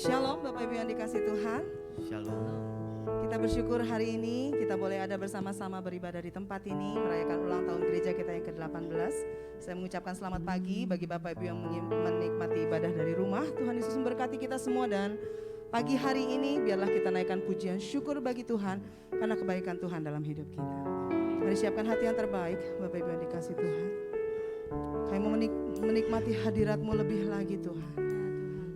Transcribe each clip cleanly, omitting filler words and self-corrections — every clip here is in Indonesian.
Shalom Bapak Ibu yang dikasih Tuhan. Shalom. Kita bersyukur hari ini kita boleh ada bersama-sama beribadah di tempat ini, merayakan ulang tahun gereja kita yang ke-18. Saya mengucapkan selamat pagi bagi Bapak Ibu yang menikmati ibadah dari rumah. Tuhan Yesus memberkati kita semua, dan pagi hari ini biarlah kita naikkan pujian syukur bagi Tuhan karena kebaikan Tuhan dalam hidup kita. Mari siapkan hati yang terbaik Bapak Ibu yang dikasih Tuhan. Kami mau menikmati hadirat-Mu lebih lagi Tuhan,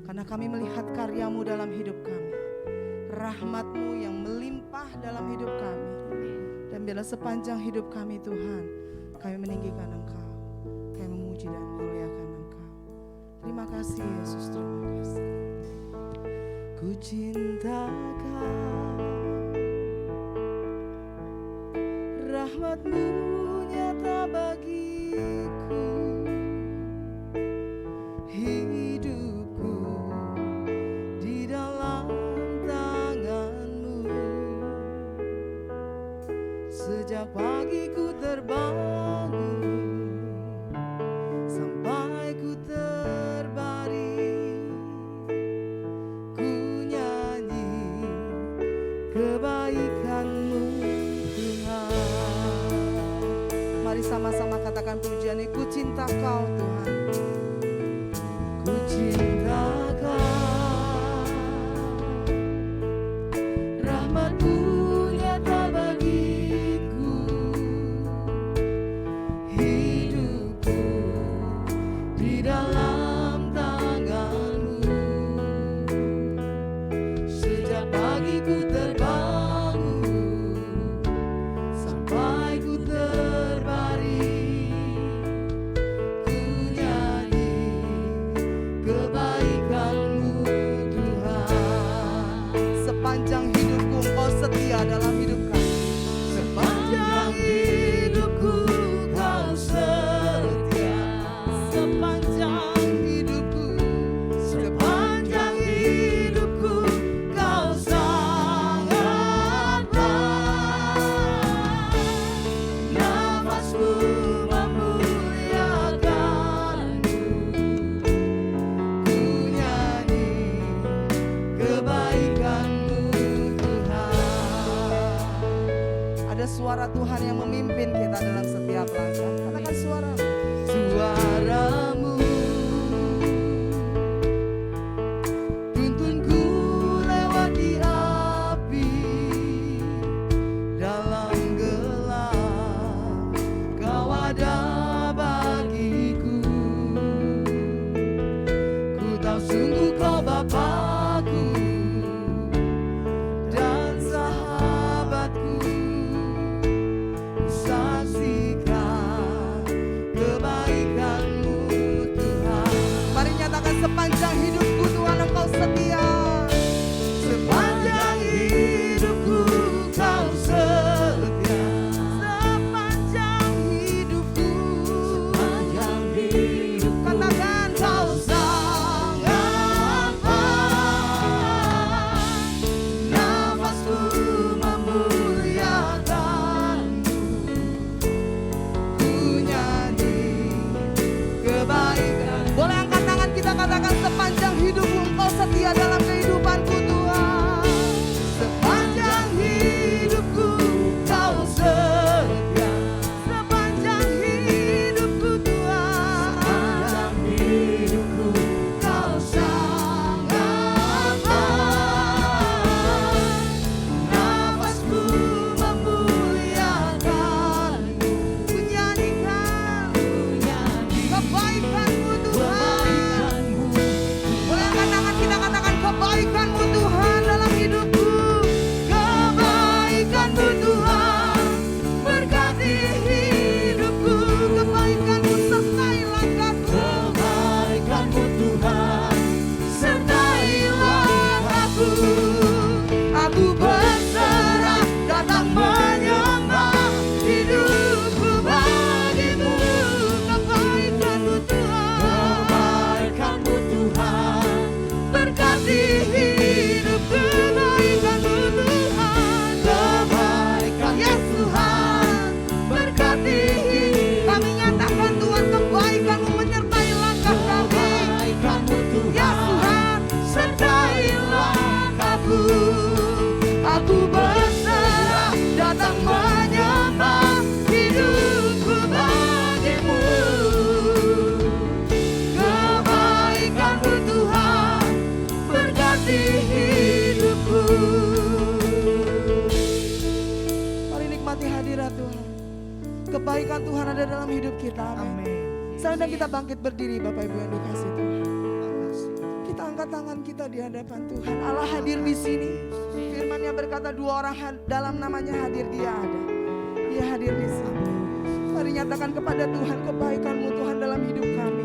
karena kami melihat karya-Mu dalam hidup kami, rahmat-Mu yang melimpah dalam hidup kami. Dan biarlah sepanjang hidup kami Tuhan, kami meninggikan Engkau, kami memuji dan memuliakan Engkau. Terima kasih Yesus, terima kasih. Ku cinta Kau, rahmat-Mu nyata bagiku, hidupku di dalam tangan-Mu. Sejak pagi ku terbangun sampai ku terbaring, ku nyanyi kebaikan-Mu Tuhan. Mari sama-sama katakan pujiannya, ku cinta Kau Tuhan. Ku cinta Kau, rahmat-Mu nyata bagiku, hidupku di dalam tangan-Mu. Sejak pagi ku terbangun sampai ku terbaring, ku nyanyi kebaikan-Mu Tuhan. Sepanjang hidupku Engkau setia dalam hidup kami. Sepanjang hidupku Kau setia. Sepanjang hidupku, sepanjang hidupku Kau sangat baik. Nafasku memuliakan-Mu, ku nyanyi kebaikan-Mu Tuhan. Ada suara Tuhan yang memimpin kita dalam setiap langkah. Katakan suara-Mu. Suara-Mu tuntunku lewati api, dalam gelap Kau ada bagiku. Ku tahu sungguh Kau Bapakku dan sahabatku. Ku saksikan kebaikan-Mu Aku berserah datang menyembah, hidupku bagimu. Kebaikan-Mu Tuhan berkati hidupku. Mari nikmati hadirat Tuhan. Kebaikan Tuhan ada dalam hidup kita. Amin. Sekarang kita bangkit berdiri Bapak Ibu yang dikasih Tuhan. Kita angkat tangan kita di hadapan Tuhan. Allah hadir di sini. Firman-Nya berkata 2 orang dalam namanya hadir, Dia ada. Dia hadir di sini. Mari nyatakan kepada Tuhan kebaikan-Mu Tuhan dalam hidup kami.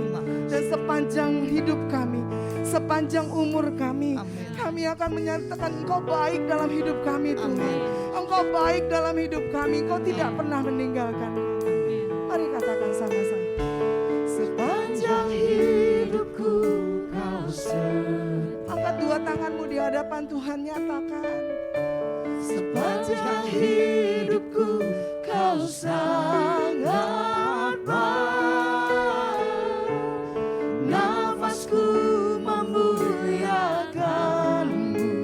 Dan sepanjang hidup kami, sepanjang umur kami, kami akan menyatakan Engkau baik dalam hidup kami Tuhan. Engkau baik dalam hidup kami, Engkau tidak pernah meninggalkan kami. Mari katakan sama-sama. Sepanjang hidupku Kau setia. Angkat 2 tanganmu di hadapan Tuhan, nyatakan. Sepanjang hidupku Kau sangat baik. Nafasku memuliakan-Mu.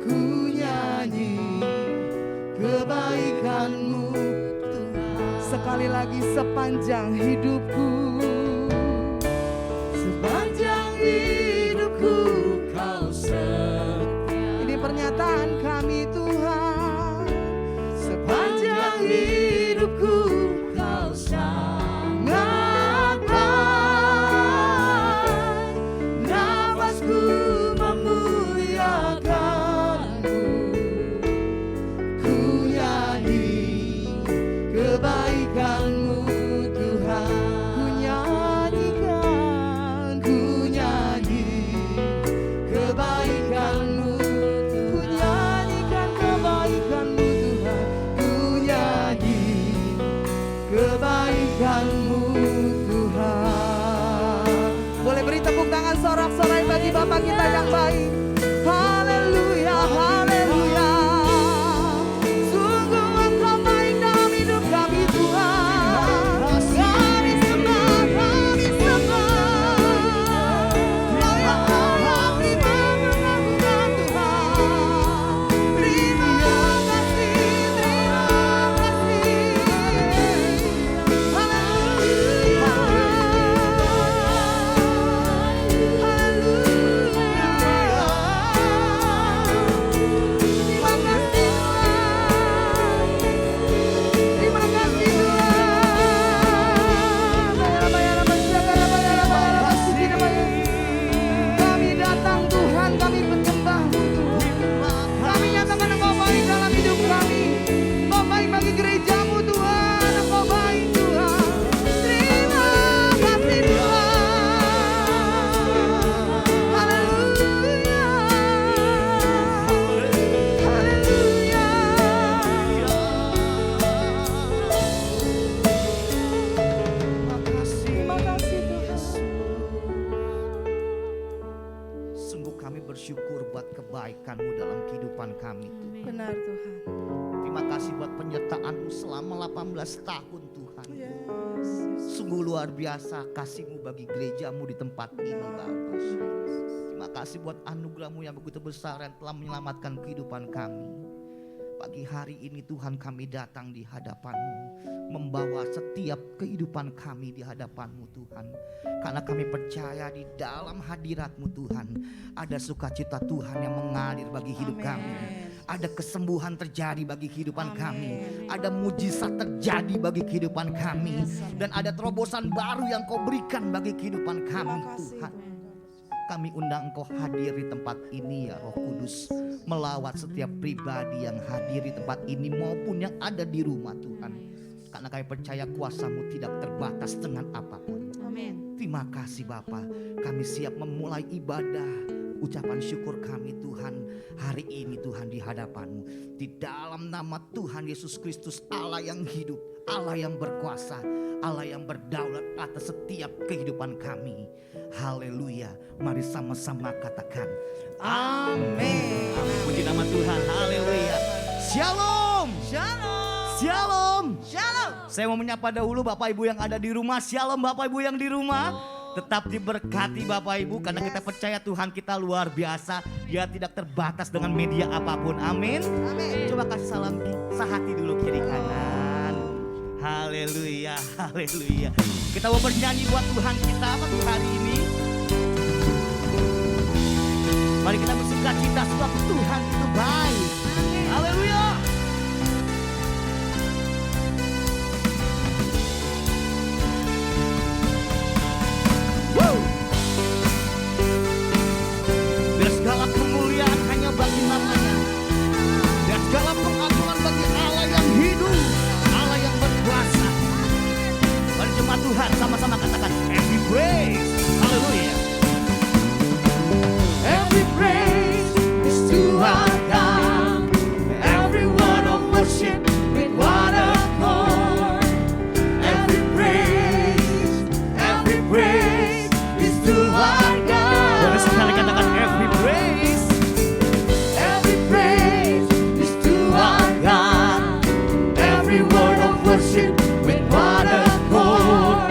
Ku nyanyi kebaikan-Mu Tuhan. Sekali lagi, sepanjang hidupku. Sepanjang hidupku Kau setia. Ini pernyataan kami Tuhan. Sepanjang hidupku Kau sangat baik. Nafasku memuliakan-Mu. Ku nyanyi kebaikan-Mu Tuhan. Ku nyanyikan, ku nyanyi kebaikan-Mu. Ku nyanyikan kebaikan-Mu Tuhan. Ku nyanyi kebaikan-Mu Tuhan. Boleh beri tepuk tangan sorak-sorai bagi Bapa kita yang baik. Haleluya, haleluya. Sungguh Engkau baik dalam hidup kami Tuhan. Kami sembah, kami sembah. Kau yang Allah terima pengakuan Tuhan. Terima kasih, terima kasih. Haleluya, bersyukur buat kebaikan-Mu dalam kehidupan kami Tuhan. Benar Tuhan. Terima kasih buat penyertaan-Mu selama 18 tahun Tuhan. Yes. Sungguh luar biasa kasih-Mu bagi gereja-Mu di tempat ini Bapa. Terima kasih buat anugerah-Mu yang begitu besar yang telah menyelamatkan kehidupan kami. Pagi hari ini Tuhan kami datang di hadapan-Mu, membawa setiap kehidupan kami di hadapan-Mu Tuhan. Karena kami percaya di dalam hadirat-Mu Tuhan, ada sukacita Tuhan yang mengalir bagi hidup kami. Ada kesembuhan terjadi bagi kehidupan kami. Ada mujizat terjadi bagi kehidupan kami. Dan ada terobosan baru yang Kau berikan bagi kehidupan kami Tuhan. Kami undang Engkau hadir di tempat ini ya Roh Kudus. Melawat setiap pribadi yang hadir di tempat ini maupun yang ada di rumah Tuhan. Karena kami percaya kuasa-Mu tidak terbatas dengan apapun. Amin. Terima kasih Bapa. Kami siap memulai ibadah. Ucapan syukur kami Tuhan hari ini Tuhan di hadapan-Mu. Di dalam nama Tuhan Yesus Kristus, Allah yang hidup, Allah yang berkuasa, Allah yang berdaulat atas setiap kehidupan kami. Haleluya. Mari sama-sama katakan amin. Puji nama Tuhan. Haleluya. Shalom. Shalom. Shalom. Shalom. Saya mau menyapa dahulu Bapak Ibu yang ada di rumah. Shalom Bapak Ibu yang di rumah. Tetap diberkati Bapak Ibu, karena kita percaya Tuhan kita luar biasa. Dia tidak terbatas dengan media apapun. Amin. Amin. Coba kasih salam sehati dulu kiri kanan. Haleluya, haleluya. Kita mau bernyanyi buat Tuhan kita pagi hari ini. Mari kita bersuka cita sebab Tuhan itu baik. Haleluya. Biar segala kemuliaan hanya bagi namanya. Biar segala pengagungan bagi Allah yang hidup, Allah yang berkuasa. Mari jemaat Tuhan sama-sama katakan every praise. Haleluya. Every praise is to our God. Every word of worship with one accord. Every praise is to our God. Boleh sekali katakan every praise. Every praise is to our God. Every word of worship with one accord.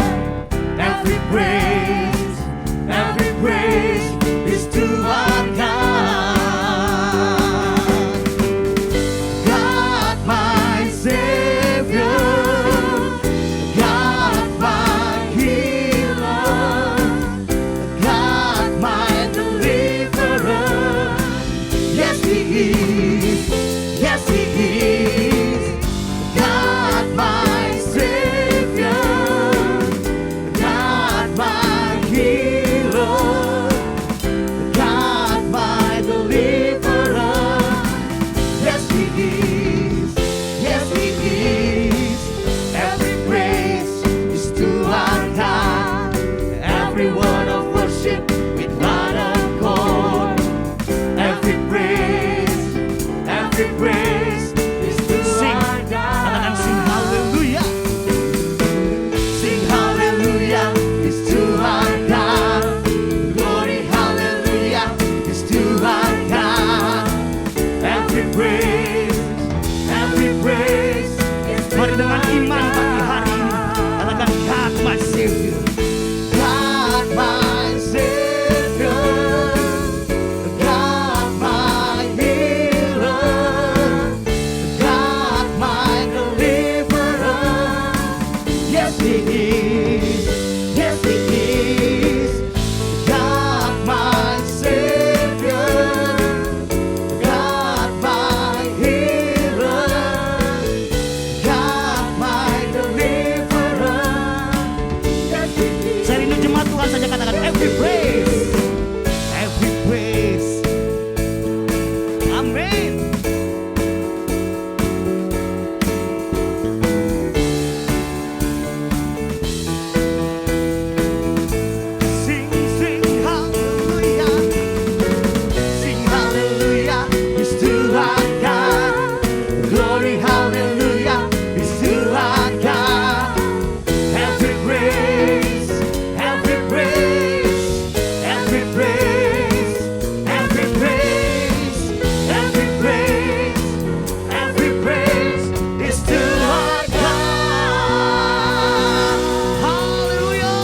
Every praise is to our God. God my Savior, God my healer, God my deliverer. Yes He is, yes He is. God my Savior, God my healer, God my deliverer. Yes He is, yes He is. Every praise is to our God. Every word of worship with one accord. Every praise is to Sing, our God. katakan sing haleluya. Sing hallelujah is to our God. Glory hallelujah is to our God. Every praise is to Mari dengan our iman pagi hari ini God. katakan God my Savior. God my Savior, God my healer, God my deliverer. Yes He is, yes He is. God my Savior, God my healer, God my deliverer. Yes He is. Saya rindu jemaat Tuhan saja katakan every praise. Every praise. Amin. Sing, sing, hallelujah. Sing hallelujah is to our God. Glory hallelujah is to our God. Every praise, every praise, every praise, every praise, every praise, every praise is to our God. Hallelujah.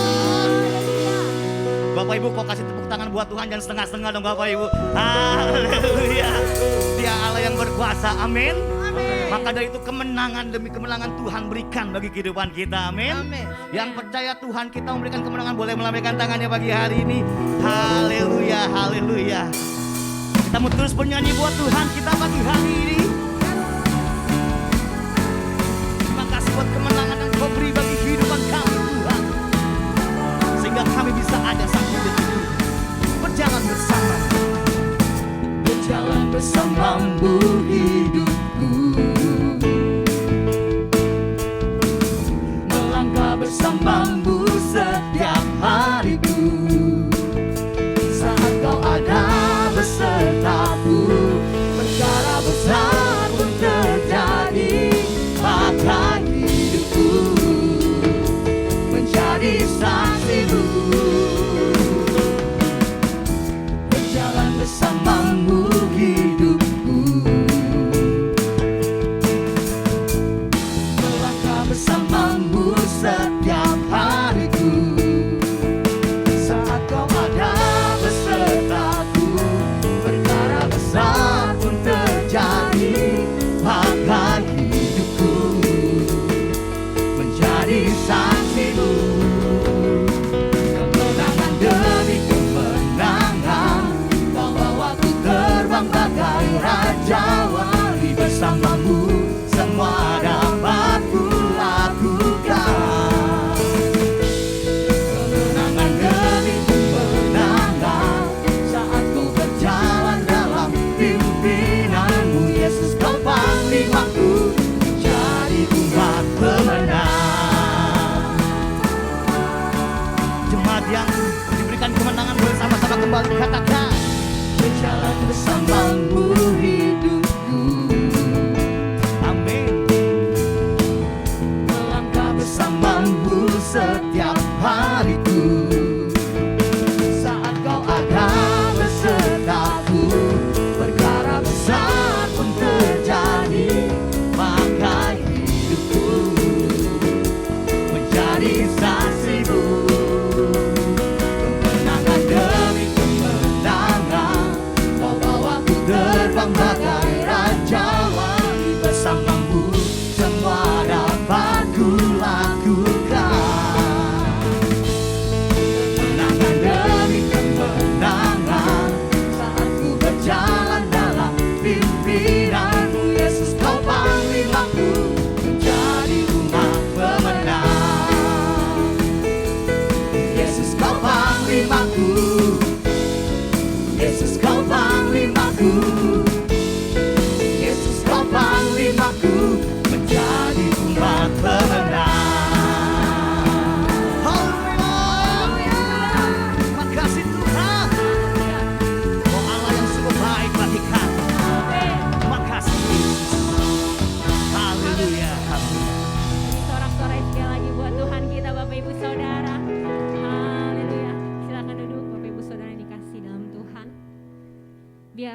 Bapak Ibu kok kasih tepuk tangan buat Tuhan, jangan setengah-setengah dong Bapak Ibu. Haleluya. Dia Allah yang berkuasa. Amin. Maka dari itu kemenangan demi kemenangan Tuhan berikan bagi kehidupan kita. Amin. Amin. Yang percaya Tuhan kita memberikan kemenangan boleh melambaikan tangannya pagi hari ini. Haleluya, haleluya. Kita mau terus bernyanyi buat Tuhan kita pagi hari ini. Terima kasih buat kemenangan yang Kau beri bagi kehidupan kami Tuhan. Sehingga kami bisa ada sampai detik ini. Berjalan bersama. Berjalan bersamamu hidupku, melangkah bersamamu setiap hariku. Saat kau ada besertaku, perkara besar pun terjadi. Maka hidupku menjadi saksimu. Berjalan bersamamu hidupku, melangkah bersamamu setiap hariku.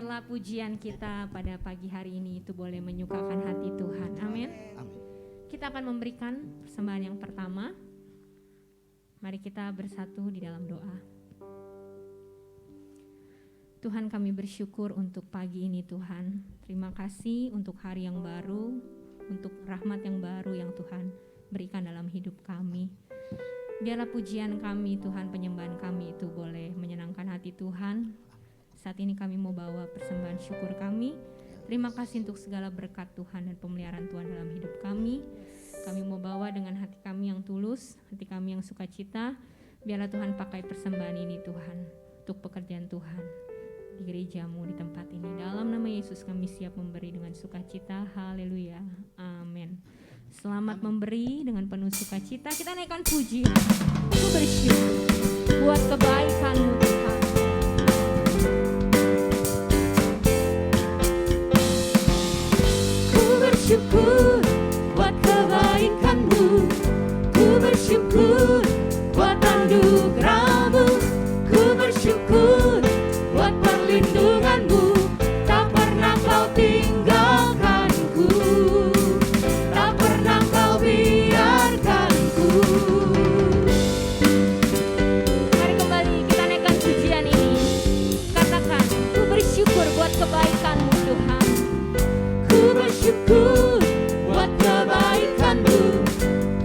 Biarlah pujian kita pada pagi hari ini itu boleh menyukakan hati Tuhan. Amin. Amin. Kita akan memberikan persembahan yang pertama. Mari kita bersatu di dalam doa. Tuhan, kami bersyukur untuk pagi ini Tuhan. Terima kasih untuk hari yang baru, untuk rahmat yang baru yang Tuhan berikan dalam hidup kami. Biarlah pujian kami Tuhan, penyembahan kami itu boleh menyenangkan hati Tuhan. Saat ini kami mau bawa persembahan syukur kami. Terima kasih untuk segala berkat Tuhan dan pemeliharaan Tuhan dalam hidup kami. Kami mau bawa dengan hati kami yang tulus, hati kami yang sukacita. Biarlah Tuhan pakai persembahan ini Tuhan, untuk pekerjaan Tuhan di gerejamu di tempat ini. Dalam nama Yesus kami siap memberi dengan sukacita. Haleluya. Amin. Selamat memberi dengan penuh sukacita. Kita naikkan pujian. Ku bersyukur buat kebaikan-Mu Tuhan. Ku bersyukur buat kebaikan-Mu, ku bersyukur buat anugerah-Mu, ku bersyukur buat perlindungan-Mu, tak pernah Kau tinggalkanku, tak pernah Kau biarkanku. Mari kembali kita naikkan pujian ini. Katakan, ku bersyukur buat kebaikan-Mu Tuhan. Ku bersyukur buat kebaikan-Mu,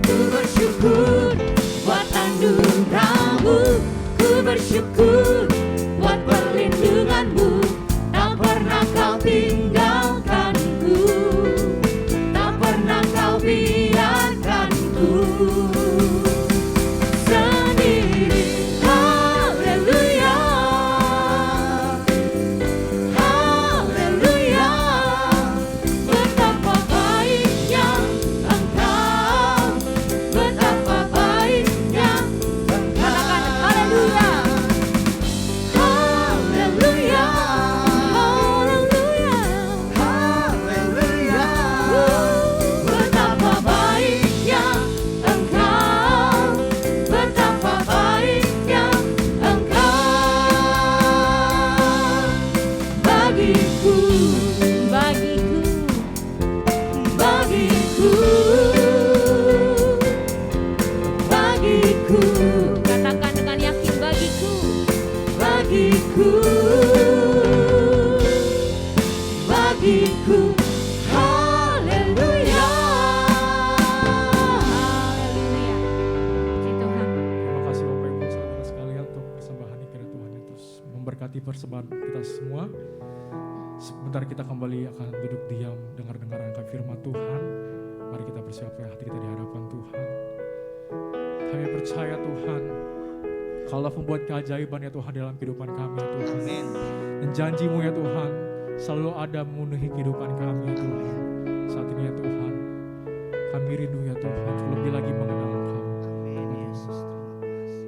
ku bersyukur buat anugerah-Mu, ku bersyukur buat perlindungan-Mu, tak pernah Kau tinggalkanku, tak pernah Kau biarkanku sendiri. Haleluya, haleluya, betapa baiknya Engkau, betapa baiknya Engkau. Haleluya, haleluya, haleluya, Haleluya. betapa baiknya Engkau, betapa baiknya Engkau bagiku, bagiku, bagiku, bagiku, Katakan dengan yakin, bagiku. bagiku, bagiku. Haleluya, Haleluya. Puji Tuhan. Terima kasih Bapak Ibu saudara sekalian untuk persembahan ini, kiranya Tuhan Yesus memberkati persembahan kita semua. Sebentar kita kembali akan duduk diam, dengar-dengar akan firman Tuhan. Mari kita bersiapkan hati kita di hadapan Tuhan. Kami percaya Tuhan, kalau membuat keajaiban ya Tuhan dalam kehidupan kami ya Tuhan. Amin. Dan janji-Mu ya Tuhan selalu ada memenuhi kehidupan kami ya Tuhan. Saat ini ya Tuhan, kami rindu ya Tuhan lebih lagi mengenal Engkau. Amin Yesus. Terima kasih.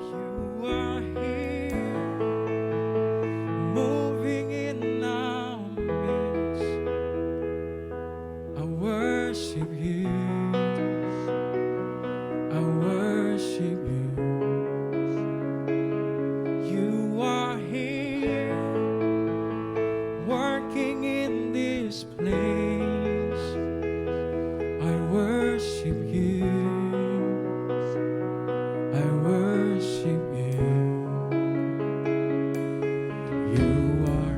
You are here, moving in our midst. I worship you. I worship you. You are here, working in this place. I worship you. I worship you. You are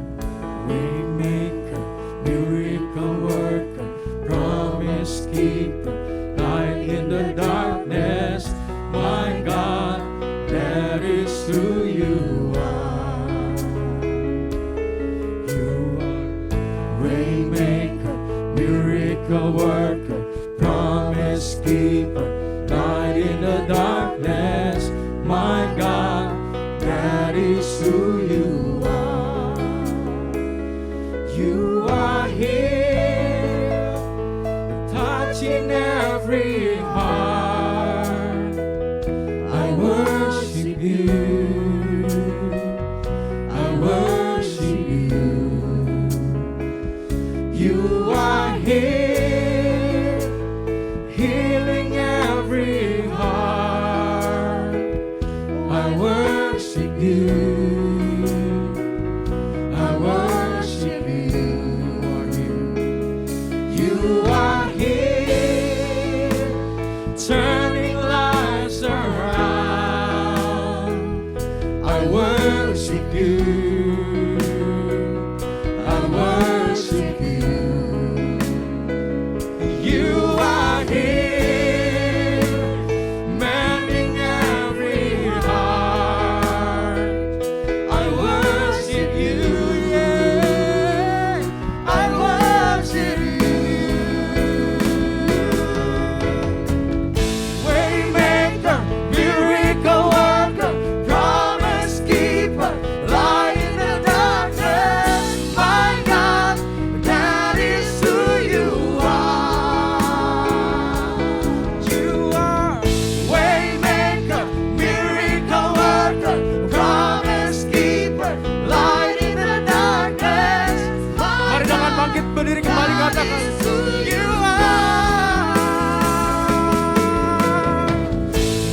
waymaker, miracle worker, promise keeper, light in the darkness. My God, that is who you are. You are waymaker, miracle worker, promise keeper, light in the darkness. My God, that is who you are. You are here, touching every heart. I worship you. I worship you. I worship you. You are here, turning lives around. I worship you. I worship you. You are here, mending every heart. I worship you, yeah. I worship you. Waymaker, miracle worker, promise keeper, light in the darkness. My God, that is who you are. You are waymaker, miracle worker, promise keeper, light in the darkness. Mari dengan bangkit berdiri kembali katakan, you are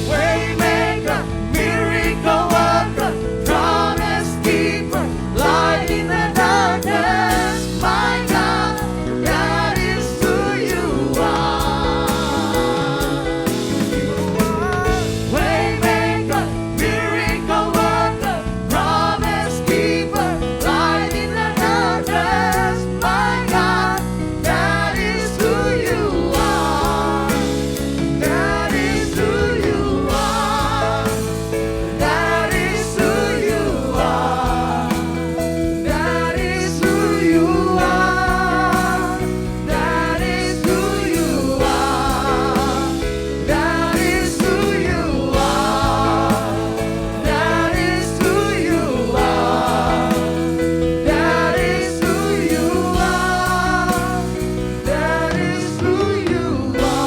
waymaker, miracle worker, promise keeper, light in the darkness. My God, that is who you are. Waymaker, miracle worker, promise keeper, light in the darkness. My God, that is who you are. That is who you are. That is who you are. That is who you are. That is who you are. That is who you are. That is who you are. That is who you are. That is who you are.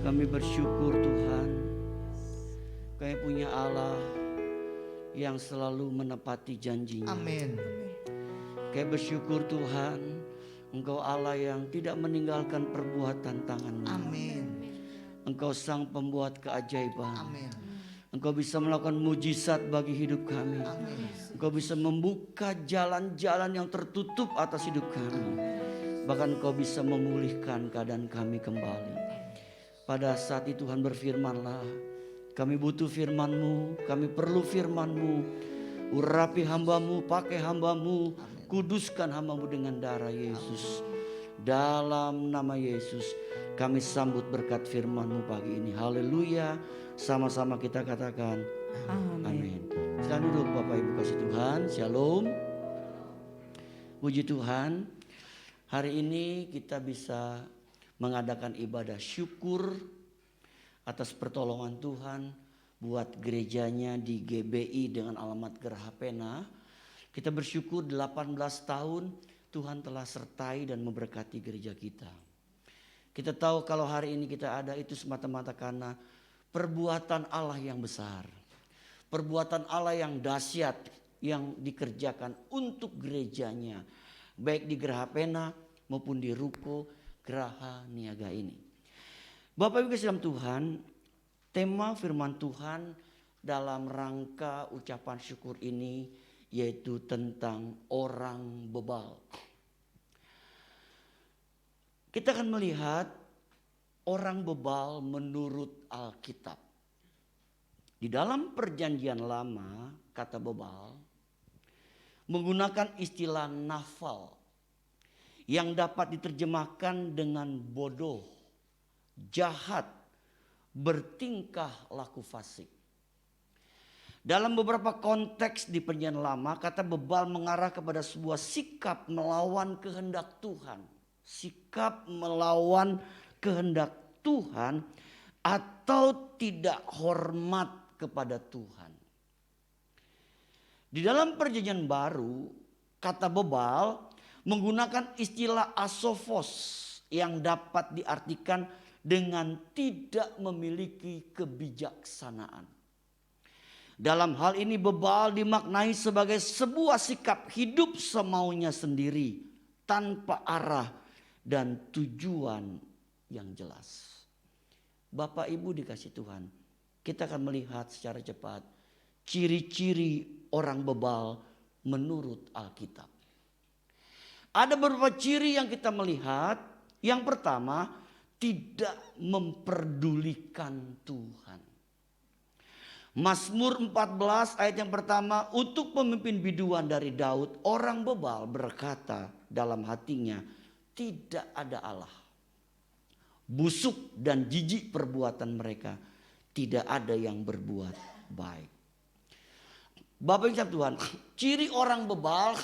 Kami bersyukur Tuhan, kami punya Allah yang selalu menepati janjinya. Amin. Kami bersyukur Tuhan, Engkau Allah yang tidak meninggalkan perbuatan tangan-Mu. Amin. Engkau sang pembuat keajaiban. Amin. Engkau bisa melakukan mujizat bagi hidup kami. Amin. Engkau bisa membuka jalan-jalan yang tertutup atas hidup kami. Bahkan Engkau bisa memulihkan keadaan kami kembali. Pada saat itu Tuhan berfirman-Lah, kami butuh firman-Mu, kami perlu firman-Mu. Urapi hamba-Mu, pakai hamba-Mu, kuduskan hamba-Mu dengan darah Yesus. Dalam nama Yesus kami sambut berkat firman-Mu pagi ini. Haleluya. Sama-sama kita katakan amin. Silakan duduk Bapak Ibu kasih Tuhan. Shalom. Puji Tuhan. Hari ini kita bisa mengadakan ibadah syukur atas pertolongan Tuhan buat gerejanya di GBI dengan alamat Geraha Pena. Kita bersyukur 18 tahun Tuhan telah sertai dan memberkati gereja kita. Kita tahu kalau hari ini kita ada itu semata-mata karena perbuatan Allah yang besar. Perbuatan Allah yang dahsyat yang dikerjakan untuk gerejanya. Baik di Geraha Pena maupun di Ruko Geraha Niaga ini. Bapak Ibu kasih dalam Tuhan, tema firman Tuhan dalam rangka ucapan syukur ini yaitu tentang orang bebal. Kita akan melihat orang bebal menurut Alkitab. Di dalam perjanjian lama kata bebal menggunakan istilah nafal yang dapat diterjemahkan dengan bodoh, jahat, bertingkah laku fasik. Dalam beberapa konteks di perjanjian lama, kata bebal mengarah kepada sebuah sikap melawan kehendak Tuhan. Sikap melawan kehendak Tuhan atau tidak hormat kepada Tuhan. Di dalam perjanjian baru, kata bebal menggunakan istilah asofos yang dapat diartikan dengan tidak memiliki kebijaksanaan. Dalam hal ini bebal dimaknai sebagai sebuah sikap hidup semaunya sendiri tanpa arah dan tujuan yang jelas. Bapak Ibu dikasih Tuhan, kita akan melihat secara cepat ciri-ciri orang bebal menurut Alkitab. Ada beberapa ciri yang kita melihat. Yang pertama, tidak memperdulikan Tuhan. Mazmur 14 ayat yang pertama, untuk pemimpin biduan dari Daud, orang bebal berkata dalam hatinya, tidak ada Allah. Busuk dan jijik perbuatan mereka, tidak ada yang berbuat baik. Bapak Ibu Tuhan, ciri orang bebal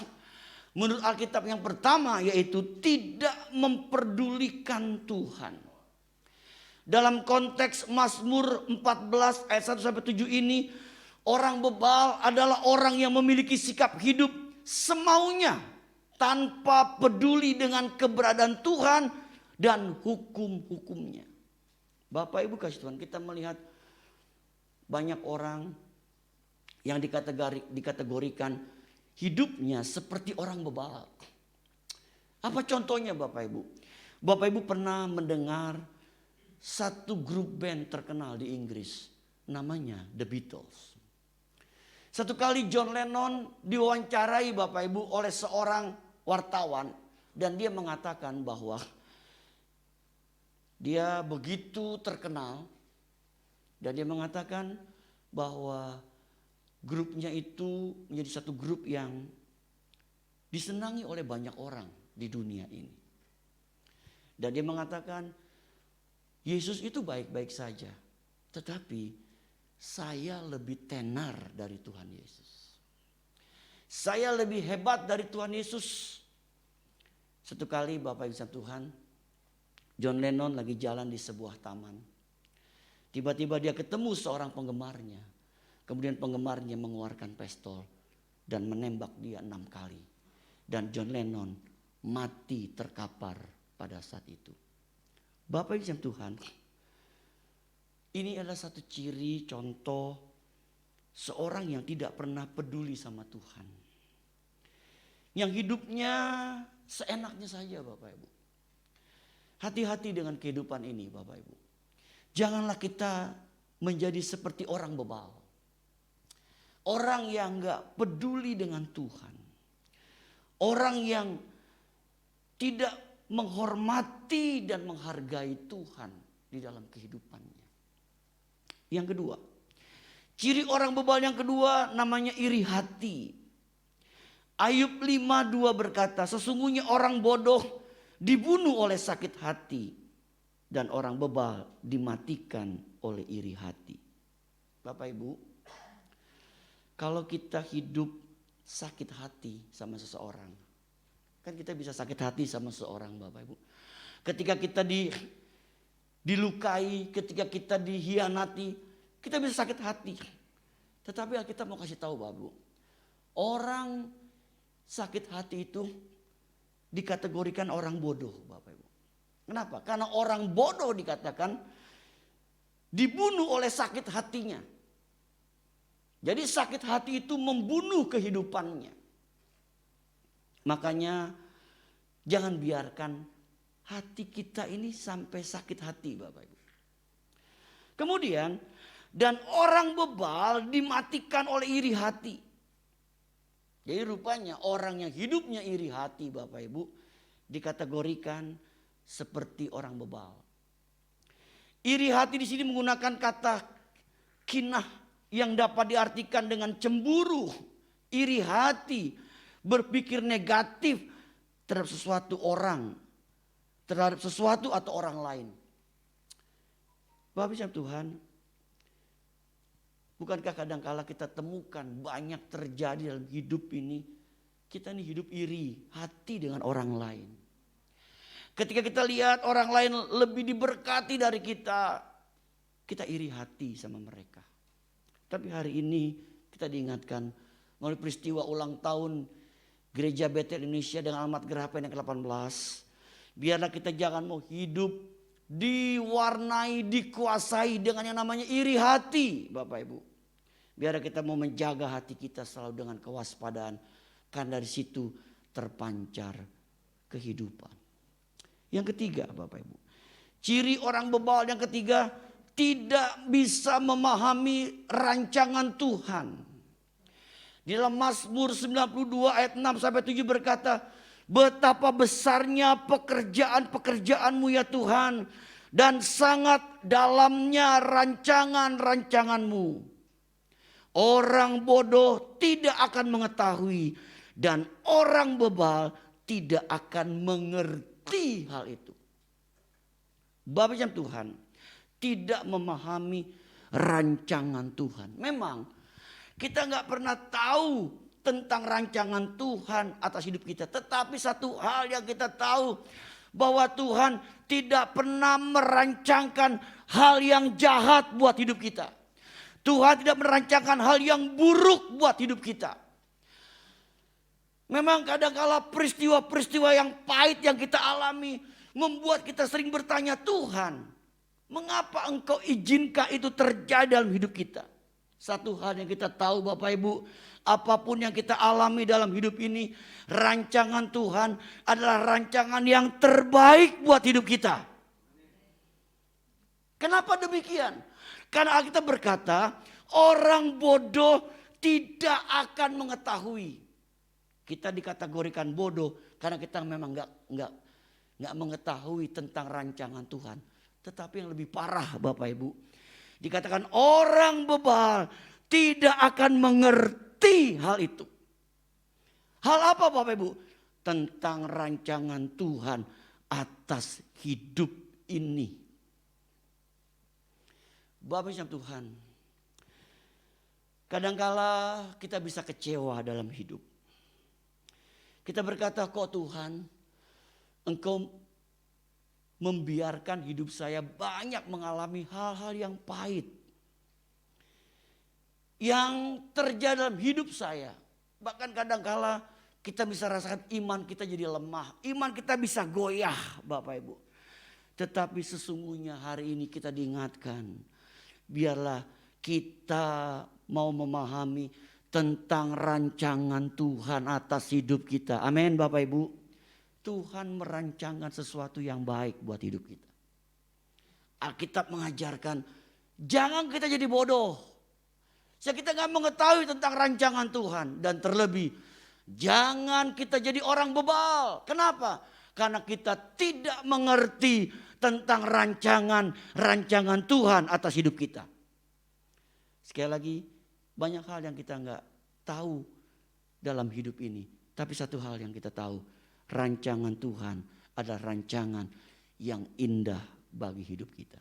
menurut Alkitab yang pertama yaitu tidak memperdulikan Tuhan. Dalam konteks Mazmur 14 ayat 1-7 ini, orang bebal adalah orang yang memiliki sikap hidup semaunya tanpa peduli dengan keberadaan Tuhan dan hukum-hukumnya. Bapak Ibu kasih Tuhan, kita melihat banyak orang yang dikategorikan hidupnya seperti orang bebal. Apa contohnya Bapak Ibu? Bapak Ibu pernah mendengar satu grup band terkenal di Inggris, namanya The Beatles. Satu kali John Lennon diwawancarai Bapak Ibu oleh seorang wartawan, dan dia mengatakan bahwa dia begitu terkenal, dan dia mengatakan bahwa grupnya itu menjadi satu grup yang disenangi oleh banyak orang di dunia ini. Dan dia mengatakan, Yesus itu baik-baik saja, tetapi saya lebih tenar dari Tuhan Yesus. Saya lebih hebat dari Tuhan Yesus. Satu kali Bapak Ibu Tuhan, John Lennon lagi jalan di sebuah taman. Tiba-tiba dia ketemu seorang penggemarnya. Kemudian penggemarnya mengeluarkan pistol dan menembak dia 6 kali. Dan John Lennon mati terkapar pada saat itu. Bapak Ibu Tuhan, ini adalah satu ciri contoh seorang yang tidak pernah peduli sama Tuhan. Yang hidupnya seenaknya saja Bapak Ibu. Hati-hati dengan kehidupan ini Bapak Ibu. Janganlah kita menjadi seperti orang bebal. Orang yang gak peduli dengan Tuhan. Orang yang tidak menghormati dan menghargai Tuhan di dalam kehidupannya. Yang kedua, ciri orang bebal yang kedua namanya iri hati. Ayub 5:2 berkata, sesungguhnya orang bodoh dibunuh oleh sakit hati dan orang bebal dimatikan oleh iri hati. Bapak Ibu, kalau kita hidup sakit hati sama seseorang, kan kita bisa sakit hati sama seseorang Bapak Ibu. Ketika kita dilukai, ketika kita dihianati, kita bisa sakit hati. Tetapi kita mau kasih tahu Bapak Ibu, orang sakit hati itu dikategorikan orang bodoh Bapak Ibu. Kenapa? Karena orang bodoh dikatakan dibunuh oleh sakit hatinya. Jadi sakit hati itu membunuh kehidupannya. Makanya jangan biarkan hati kita ini sampai sakit hati Bapak Ibu. Kemudian, dan orang bebal dimatikan oleh iri hati. Jadi rupanya orang yang hidupnya iri hati Bapak Ibu dikategorikan seperti orang bebal. Iri hati di sini menggunakan kata kinah yang dapat diartikan dengan cemburu. Iri hati berpikir negatif terhadap sesuatu orang, terhadap sesuatu atau orang lain. Bapak Ibu Tuhan, bukankah kadang-kala kita temukan banyak terjadi dalam hidup ini, kita ini hidup iri hati dengan orang lain. Ketika kita lihat orang lain lebih diberkati dari kita, kita iri hati sama mereka. Tapi hari ini kita diingatkan melalui peristiwa ulang tahun Gereja Betel Indonesia dengan alamat Geraha yang ke-18. Biarlah kita jangan mau hidup diwarnai, dikuasai dengan yang namanya iri hati Bapak Ibu. Biarlah kita mau menjaga hati kita selalu dengan kewaspadaan. Karena dari situ terpancar kehidupan. Yang ketiga Bapak Ibu, ciri orang bebal yang ketiga, tidak bisa memahami rancangan Tuhan. Di dalam Mazmur 92 ayat 6 sampai 7 berkata, betapa besarnya pekerjaan-pekerjaan-Mu ya Tuhan, dan sangat dalamnya rancangan-rancangan-Mu. Orang bodoh tidak akan mengetahui, dan orang bebal tidak akan mengerti hal itu. Bapak Ibu Tuhan tidak memahami rancangan Tuhan. Memang kita nggak pernah tahu tentang rancangan Tuhan atas hidup kita. Tetapi satu hal yang kita tahu, bahwa Tuhan tidak pernah merancangkan hal yang jahat buat hidup kita. Tuhan tidak merancangkan hal yang buruk buat hidup kita. Memang kadang-kala peristiwa-peristiwa yang pahit yang kita alami membuat kita sering bertanya, Tuhan, mengapa Engkau izinkan itu terjadi dalam hidup kita? Satu hal yang kita tahu Bapak Ibu, apapun yang kita alami dalam hidup ini, rancangan Tuhan adalah rancangan yang terbaik buat hidup kita. Kenapa demikian? Karena Alkitab berkata, orang bodoh tidak akan mengetahui. Kita dikategorikan bodoh karena kita memang nggak mengetahui tentang rancangan Tuhan. Tetapi yang lebih parah Bapak Ibu, dikatakan orang bebal tidak akan mengerti hal itu. Hal apa Bapak Ibu? Tentang rancangan Tuhan atas hidup ini. Bapak Ibu Tuhan, kadangkala kita bisa kecewa dalam hidup. Kita berkata, kok Tuhan, Engkau membiarkan hidup saya banyak mengalami hal-hal yang pahit. Yang terjadi dalam hidup saya. Bahkan kadangkala kita bisa rasakan iman kita jadi lemah. Iman kita bisa goyah Bapak Ibu. Tetapi sesungguhnya hari ini kita diingatkan. Biarlah kita mau memahami tentang rancangan Tuhan atas hidup kita. Amin Bapak Ibu. Tuhan merancangkan sesuatu yang baik buat hidup kita. Alkitab mengajarkan jangan kita jadi bodoh. Kita nggak mengetahui tentang rancangan Tuhan. Dan terlebih jangan kita jadi orang bebal. Kenapa? Karena kita tidak mengerti tentang rancangan Tuhan atas hidup kita. Sekali lagi, banyak hal yang kita nggak tahu dalam hidup ini. Tapi satu hal yang kita tahu, rancangan Tuhan adalah rancangan yang indah bagi hidup kita.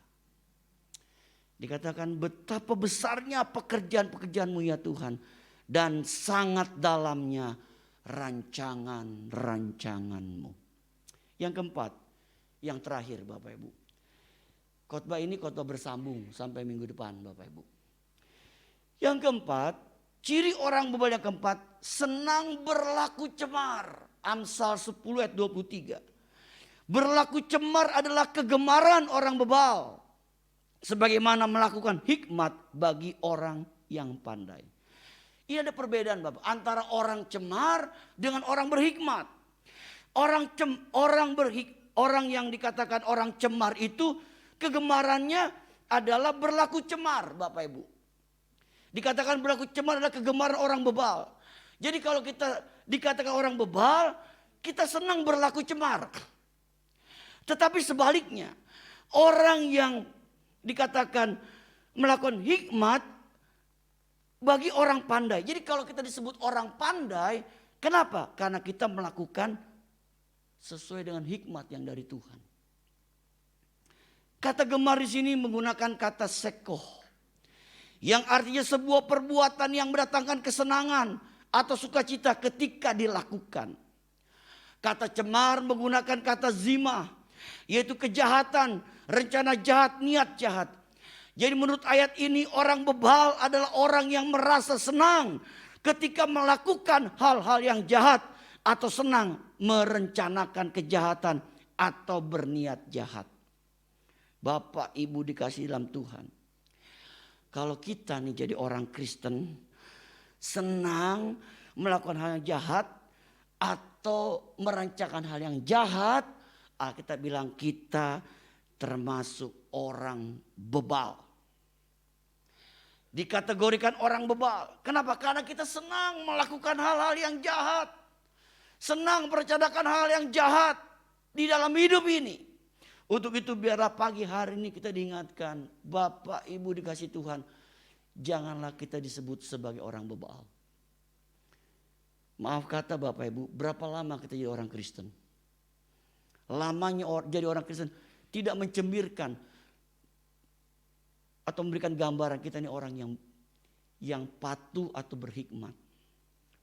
Dikatakan betapa besarnya pekerjaan-pekerjaan-Mu ya Tuhan. Dan sangat dalamnya rancangan-rancangan-Mu. Yang keempat, yang terakhir Bapak Ibu. Khotbah ini khotbah bersambung sampai minggu depan Bapak Ibu. Yang keempat, ciri orang bebal yang keempat, senang berlaku cemar. Amsal 10 ayat 23. Berlaku cemar adalah kegemaran orang bebal. Sebagaimana melakukan hikmat bagi orang yang pandai. Ini ada perbedaan Bapak antara orang cemar dengan orang berhikmat. Orang yang dikatakan orang cemar itu kegemarannya adalah berlaku cemar Bapak Ibu. Dikatakan berlaku cemar adalah kegemaran orang bebal. Jadi kalau kita dikatakan orang bebal, kita senang berlaku cemar. Tetapi sebaliknya, orang yang dikatakan melakukan hikmat bagi orang pandai. Jadi kalau kita disebut orang pandai, kenapa? Karena kita melakukan sesuai dengan hikmat yang dari Tuhan. Kata gemar di sini menggunakan kata sekoh, yang artinya sebuah perbuatan yang mendatangkan kesenangan atau sukacita ketika dilakukan. Kata cemar menggunakan kata zimah, yaitu kejahatan, rencana jahat, niat jahat. Jadi menurut ayat ini orang bebal adalah orang yang merasa senang ketika melakukan hal-hal yang jahat atau senang merencanakan kejahatan atau berniat jahat. Bapak Ibu dikasih dalam Tuhan. Kalau kita nih jadi orang Kristen, senang melakukan hal yang jahat atau merancangkan hal yang jahat, kita bilang kita termasuk orang bebal. dikategorikan orang bebal. Kenapa? Karena kita senang melakukan hal-hal yang jahat. Senang merencanakan hal yang jahat di dalam hidup ini. Untuk itu biarlah pagi hari ini kita diingatkan, Bapak Ibu dikasih Tuhan, janganlah kita disebut sebagai orang bebal. Maaf kata Bapak Ibu, berapa lama kita jadi orang Kristen? Lamanya jadi orang Kristen tidak mencembirkan atau memberikan gambaran kita ini orang yang patuh atau berhikmat.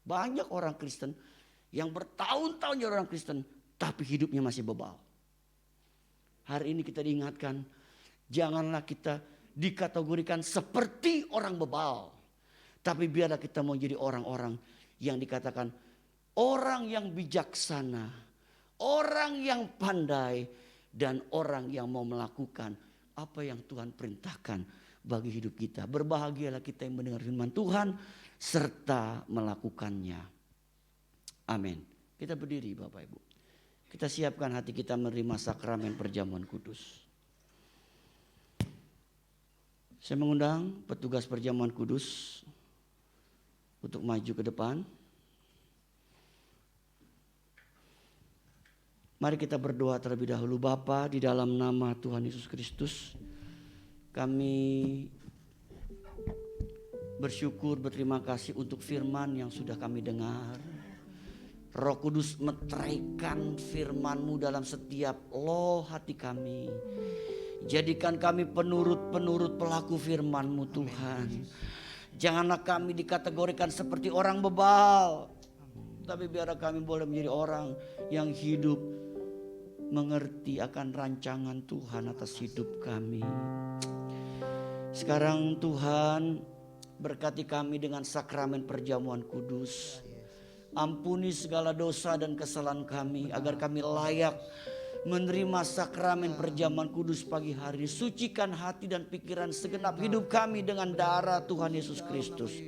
Banyak orang Kristen yang bertahun-tahun jadi orang Kristen tapi hidupnya masih bebal. Hari ini kita diingatkan, janganlah kita dikategorikan seperti orang bebal. Tapi biarlah kita mau jadi orang-orang yang dikatakan orang yang bijaksana, orang yang pandai, dan orang yang mau melakukan apa yang Tuhan perintahkan bagi hidup kita. Berbahagialah kita yang mendengar firman Tuhan serta melakukannya. Amin. Kita berdiri Bapak Ibu. Kita siapkan hati kita menerima sakramen perjamuan kudus. Saya mengundang petugas perjamuan kudus untuk maju ke depan. Mari kita berdoa terlebih dahulu. Bapa, di dalam nama Tuhan Yesus Kristus, kami bersyukur, berterima kasih untuk firman yang sudah kami dengar. Roh Kudus meteraikan firman-Mu dalam setiap loh hati kami. Jadikan kami penurut-penurut pelaku firman-Mu Tuhan. Janganlah kami dikategorikan seperti orang bebal, tapi biarlah kami boleh menjadi orang yang hidup mengerti akan rancangan Tuhan atas hidup kami. Sekarang Tuhan berkati kami dengan sakramen perjamuan kudus. Ampuni segala dosa dan kesalahan kami agar kami layak menerima sakramen perjamuan kudus pagi hari. Sucikan hati dan pikiran segenap hidup kami dengan darah Tuhan Yesus Kristus.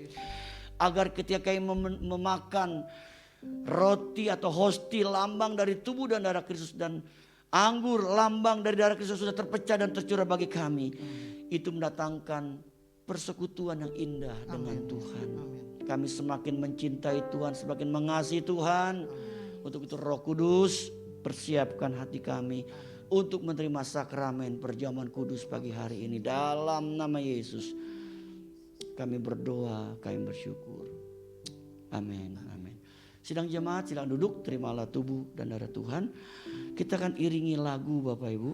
Agar ketika kami memakan roti atau hosti lambang dari tubuh dan darah Kristus, dan anggur lambang dari darah Kristus sudah terpecah dan tercurah bagi kami, itu mendatangkan persekutuan yang indah dengan Tuhan. Kami semakin mencintai Tuhan, semakin mengasihi Tuhan. Untuk itu Roh Kudus, persiapkan hati kami untuk menerima sakramen perjamuan kudus pagi hari ini. Dalam nama Yesus kami berdoa, kami bersyukur. Amin. Amin. Sidang jemaat, silakan duduk, terimalah tubuh dan darah Tuhan. Kita akan iringi lagu Bapak Ibu.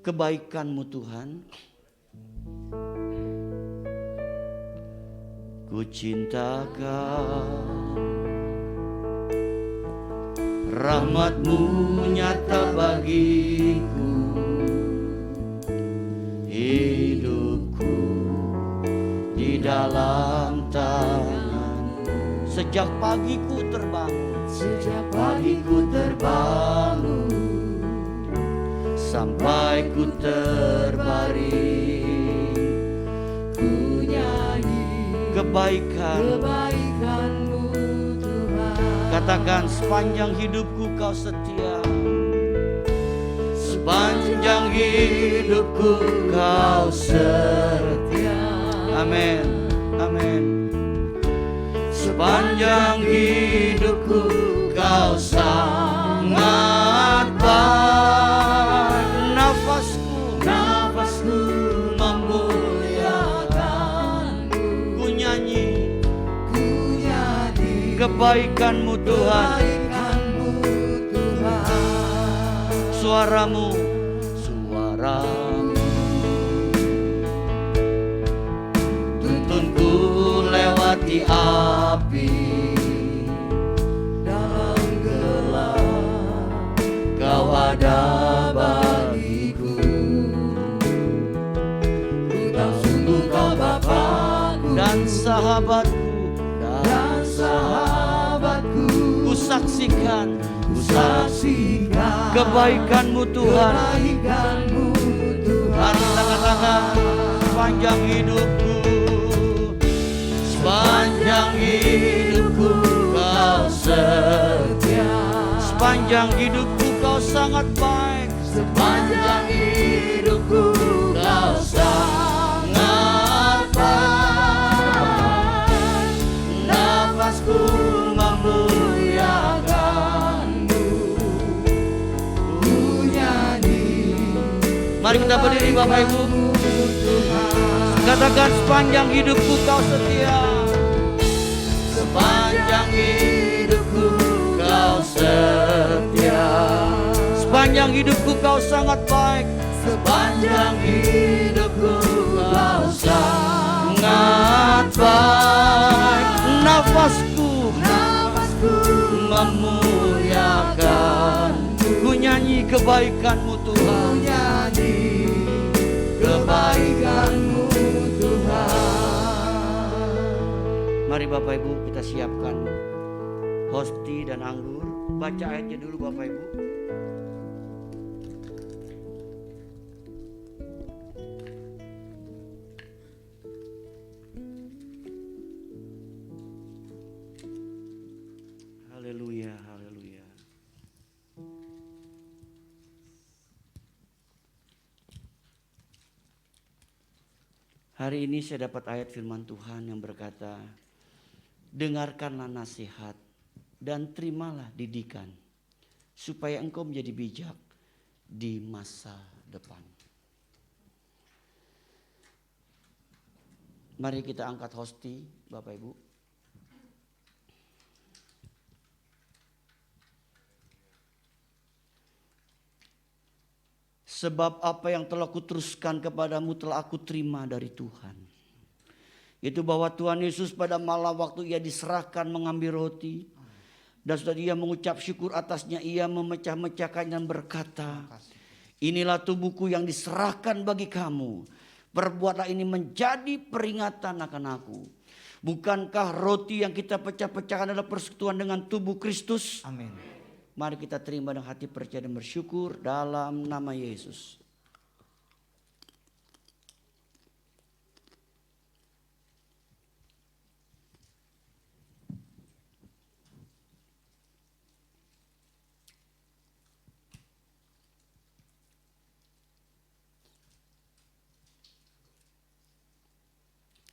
Kebaikan-Mu Tuhan, ku cinta Kau. Rahmat-Mu nyata bagiku, hidupku di dalam tangan-Mu. Sejak pagiku terbangun, sejak pagiku terbangun, sampai ku terbaring, ku nyanyi kebaikan-Mu Tuhan. Katakan, sepanjang hidupku Kau setia, sepanjang hidupku Kau setia. Amin, amin. Sepanjang hidupku Kau sangat baik. Nafasku memuliakan-Mu. Ku nyanyi kebaikan-Mu Tuhan. Suaramu tuntunku lewati api, dalam gelap Kau ada bagiku. Ku tahu sungguh Kau Bapakku dan sahabatku, ku saksikan kebaikan-Mu Tuhan. Mari tangan-tangan, sepanjang hidupku, sepanjang hidupku Kau setia, sepanjang hidupku Kau sangat baik, sepanjang hidupku Mari kita berdiri Bapak Ibu. Katakan sepanjang hidupku kau setia. Sepanjang hidupku kau setia. Sepanjang hidupku kau sangat baik. Sepanjang hidupku kau sangat baik. Nafasku memuliakan. Ku nyanyi kebaikanmu Tuhan. Kebaikanmu Tuhan. Mari Bapak Ibu kita siapkan hosti dan anggur. Baca ayatnya dulu Bapak Ibu. Haleluya, haleluya. Hari ini saya dapat ayat firman Tuhan yang berkata, dengarkanlah nasihat dan terimalah didikan, supaya engkau menjadi bijak di masa depan. Mari kita angkat hosti, Bapak Ibu. Sebab apa yang telah kuteruskan kepadamu telah aku terima dari Tuhan. Itu bahwa Tuhan Yesus pada malam waktu ia diserahkan mengambil roti. Dan setelah ia mengucap syukur atasnya, ia memecah-mecahkan dan berkata, inilah tubuhku yang diserahkan bagi kamu. Perbuatlah ini menjadi peringatan akan aku. Bukankah roti yang kita pecah-pecahkan adalah persekutuan dengan tubuh Kristus? Amin. Mari kita terima dengan hati percaya dan bersyukur dalam nama Yesus.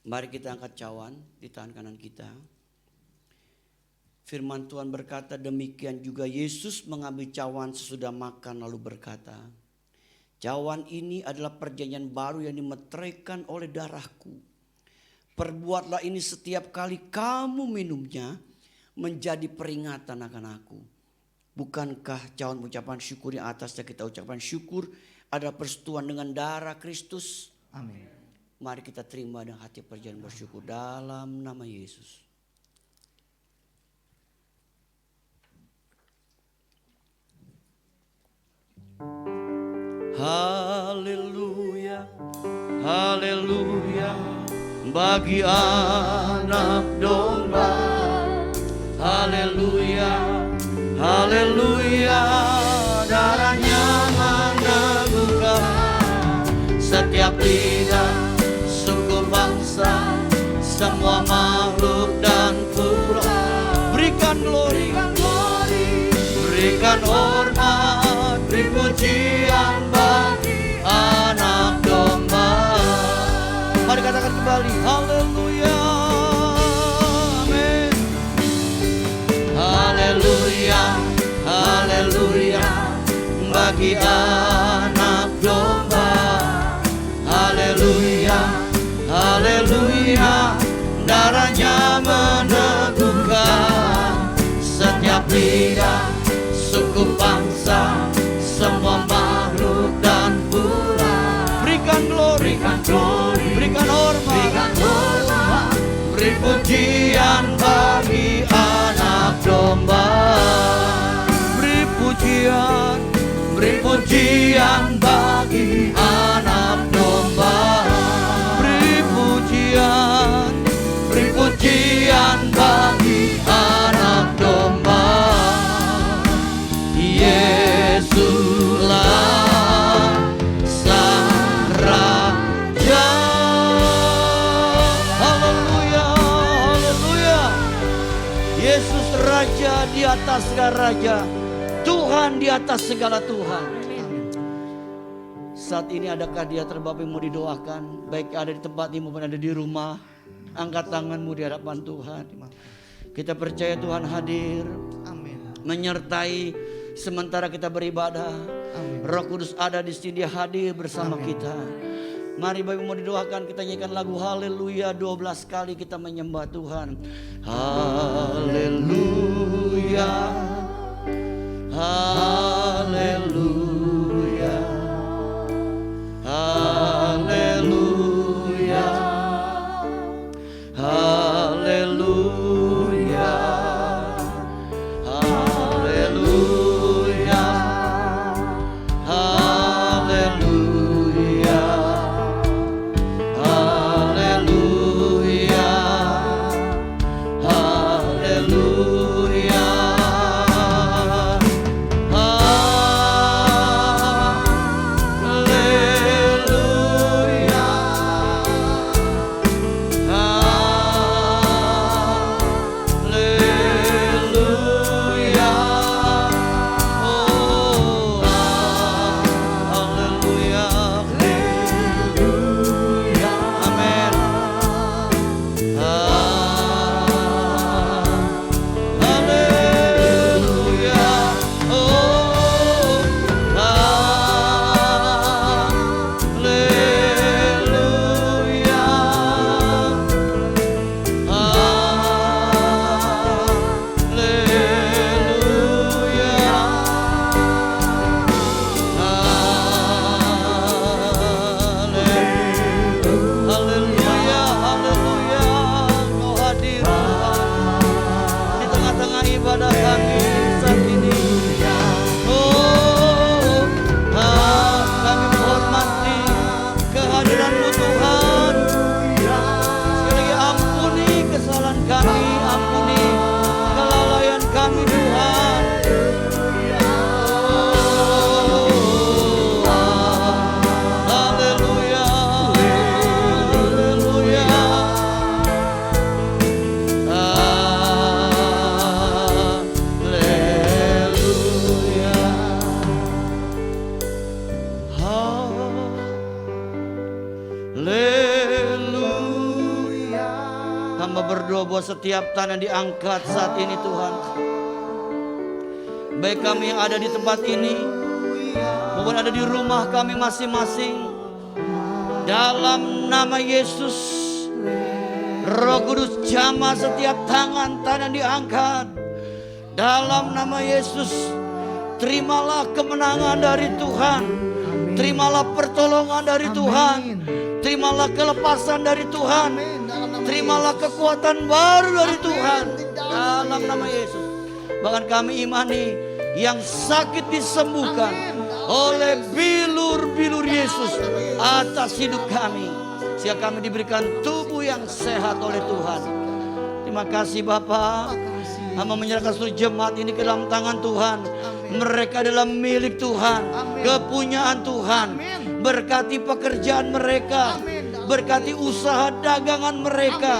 Mari kita angkat cawan di tangan kanan kita. Firman Tuhan berkata, demikian juga Yesus mengambil cawan sesudah makan lalu berkata, cawan ini adalah perjanjian baru yang dimeteraikan oleh darahku. Perbuatlah ini setiap kali kamu minumnya menjadi peringatan akan aku. Bukankah cawan ucapan syukur yang atasnya kita ucapkan syukur adalah persetujuan dengan darah Kristus? Amin. Mari kita terima dengan hati percaya dan bersyukur dalam nama Yesus. Haleluya, haleluya, bagi anak domba. Haleluya, haleluya, darahnya meneguhkan setiap lidah, suku bangsa, semua makhluk dan pura. Berikan glory, berikan hormat, beri pujian bagi anak domba. Mari katakan kembali, haleluya, amin. Haleluya, haleluya, bagi anak domba. Haleluya, haleluya, darahnya meneguhkan setiap lidah, suku bangsa, semua makhluk dan pura. Berikan glory, berikan hormat, beri pujian bagi anak domba. Beri pujian bagi anak domba. Beri pujian bagi anak domba. Yesuslah sang raja. Haleluya, haleluya. Yesus raja di atas segala raja, Tuhan di atas segala Tuhan. Saat ini adakah dia terbapak yang mau didoakan, baik ada di tempat ini maupun ada di rumah? Angkat tanganmu di hadapan Tuhan. Kita percaya Tuhan hadir, Amin. menyertai sementara kita beribadah. Roh Kudus ada di sini, dia hadir bersama kita. Mari Bapak mau didoakan, kita nyanyikan lagu Haleluya 12 kali kita menyembah Tuhan. Haleluya, Haleluya, Haleluya, Haleluya, Haleluya, Haleluya, Haleluya, Haleluya. Hamba berdoa buat setiap tangan diangkat saat ini Tuhan. Baik kami yang ada di tempat ini maupun ada di rumah kami masing-masing. Dalam nama Yesus, Roh Kudus jamah setiap tangan diangkat. Dalam nama Yesus, terimalah kemenangan dari Tuhan. Terimalah pertolongan dari Tuhan. Terimalah kelepasan dari Tuhan. Terimalah kekuatan baru dari Tuhan. Dalam nama Yesus. Bahkan kami imani yang sakit disembuhkan oleh bilur-bilur Yesus atas hidup kami. Sehingga kami diberikan tubuh yang sehat oleh Tuhan. Terima kasih Bapa. Hamba menyerahkan seluruh jemaat ini ke dalam tangan Tuhan. Mereka adalah milik Tuhan, kepunyaan Tuhan. Berkati pekerjaan mereka, berkati usaha dagangan mereka,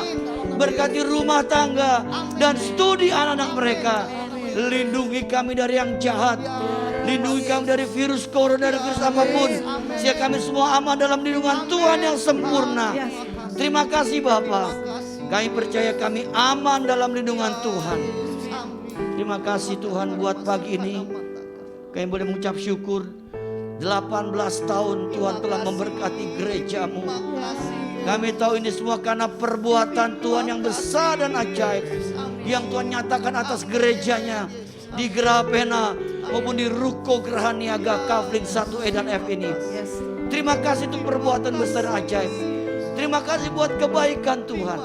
berkati rumah tangga dan studi anak-anak mereka. Lindungi kami dari yang jahat, lindungi kami dari virus corona, dari virus apapun, sehingga kami semua aman dalam lindungan Tuhan yang sempurna. Terima kasih Bapa. Kami percaya kami aman dalam lindungan Tuhan. Terima kasih Tuhan buat pagi ini. Kami boleh mengucap syukur 18 tahun Tuhan telah memberkati gerejamu. Kami tahu ini semua karena perbuatan Tuhan yang besar dan ajaib yang Tuhan nyatakan atas gerejanya di Gerapena maupun di Ruko Geraha Niaga Kafling 1E dan F ini. Terima kasih untuk perbuatan besar dan ajaib. Terima kasih buat kebaikan Tuhan.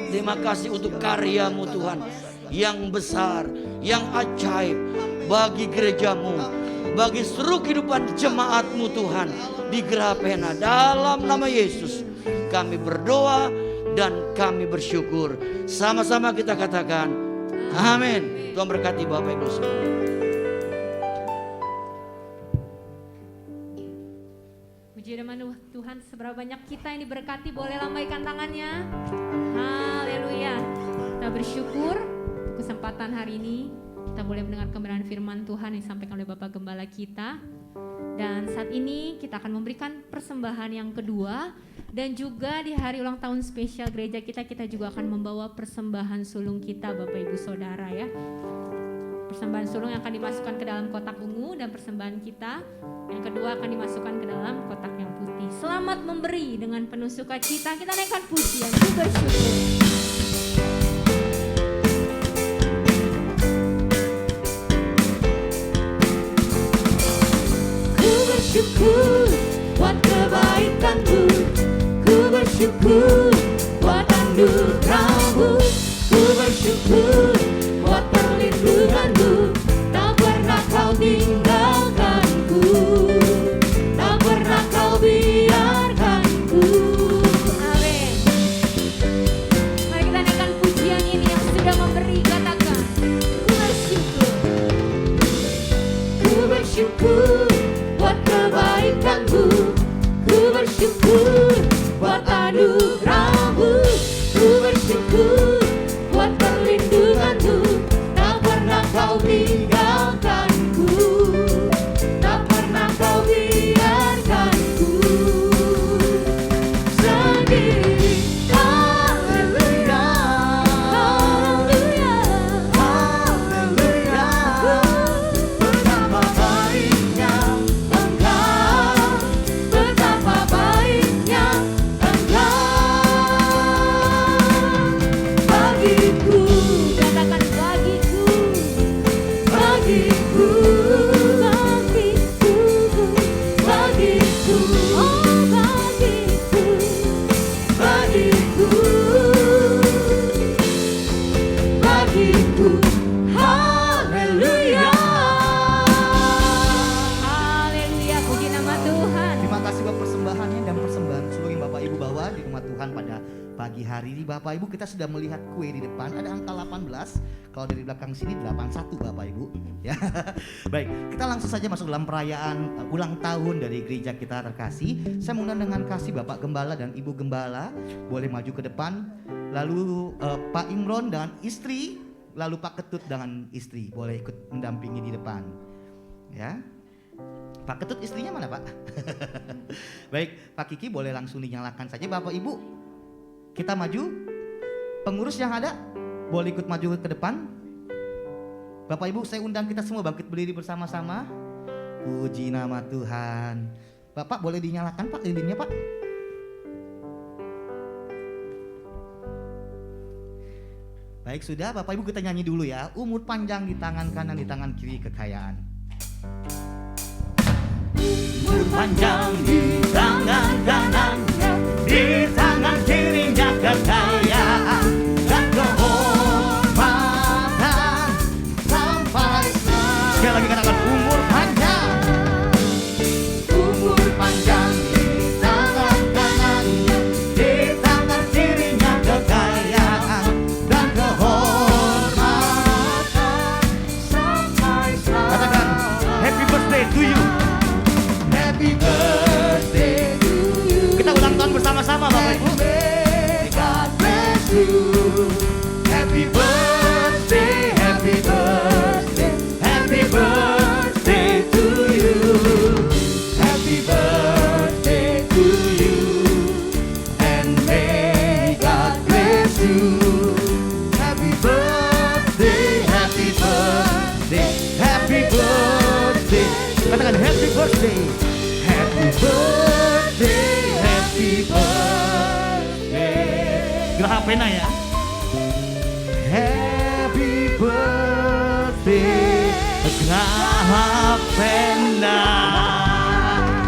Terima kasih untuk karyamu Tuhan yang besar, yang ajaib bagi gerejamu, bagi seluruh kehidupan jemaatmu Tuhan di Gerapena. Dalam nama Yesus kami berdoa dan kami bersyukur. Sama-sama kita katakan amin. Tuhan berkati Bapak Ibu semua. Puji nama Tuhan, seberapa banyak kita ini berkati, boleh lambaikan tangannya. Haleluya. Kita bersyukur kesempatan hari ini kita boleh mendengar kebenaran firman Tuhan yang disampaikan oleh Bapak Gembala kita. Dan saat ini kita akan memberikan persembahan yang kedua. Dan juga di hari ulang tahun spesial gereja kita juga akan membawa persembahan sulung kita Bapak Ibu Saudara ya. Persembahan sulung yang akan dimasukkan ke dalam kotak ungu dan persembahan kita yang kedua akan dimasukkan ke dalam kotak yang putih. Selamat memberi dengan penuh sukacita. Kita naikkan pujian, ku bersyukur. Ku bersyukur buat kebaikan-Mu, ku bersyukur buat anugerah-Mu, ku bersyukur buat perlindungan-Mu. Tak pernah Kau tinggalkanku, tak pernah Kau biarkanku. Amin. Mari kita naikkan pujian ini yang sudah memberi. Katakan, ku bersyukur. Ku bersyukur buat kebaikan-Mu, ku bersyukur buat anugerah-Mu, ku bersyukur buat perlindungan-Mu. Tak pernah Kau tinggalkanku, tak pernah Kau biarkanku sendiri. Haleluya, haleluya, haleluya. Betapa baiknya Engkau, betapa baiknya Engkau bagiku. Katakan bagiku. Bagiku, bagiku, bagiku, oh bagiku, bagiku, bagiku, haleluya. Haleluya, puji nama Tuhan. Terima kasih buat persembahannya dan persembahan seluruh yang Bapak Ibu bawa di rumah Tuhan pada pagi hari ini. Bapak Ibu, kita sudah melihat kue di depan, ada angka 18. Kalau dari belakang sini 81 Bapak Ibu. Ya. Baik, kita langsung saja masuk dalam perayaan ulang tahun dari gereja kita terkasih. Saya mengundang dengan kasih Bapak Gembala dan Ibu Gembala boleh maju ke depan. Lalu Pak Imron dan istri, lalu Pak Ketut dengan istri boleh ikut mendampingi di depan. Ya. Pak Ketut istrinya mana Pak? Baik, Pak Kiki boleh langsung dinyalakan saja. Bapak Ibu, kita maju. Pengurus yang ada boleh ikut maju ke depan. Bapak Ibu, saya undang kita semua bangkit berdiri bersama-sama. Puji nama Tuhan. Bapak boleh dinyalakan Pak lilinnya Pak. Baik, sudah Bapak Ibu kita nyanyi dulu ya. Umur panjang di tangan kanan, di tangan kiri kekayaan. Umur panjang di tangan kanannya, di tangan kirinya kekayaan dan kehormatan sampai selamanya. Sekali lagi katakan umur panjang. Umur panjang di tangan kanannya, di tangan kirinya kekayaan dan kehormatan sampai selamanya. Katakan happy birthday to you. Happy birthday to you. Kita ulang tahun bersama-sama Bapak Ibu. May God bless you. Happy birthday, happy birthday, happy birthday to you. Happy birthday to you. And may God bless you. Happy birthday, happy birthday, happy birthday. Katakan happy birthday. Happy birthday, happy birthday. Gerah pena ya. Happy birthday, Gerah pena.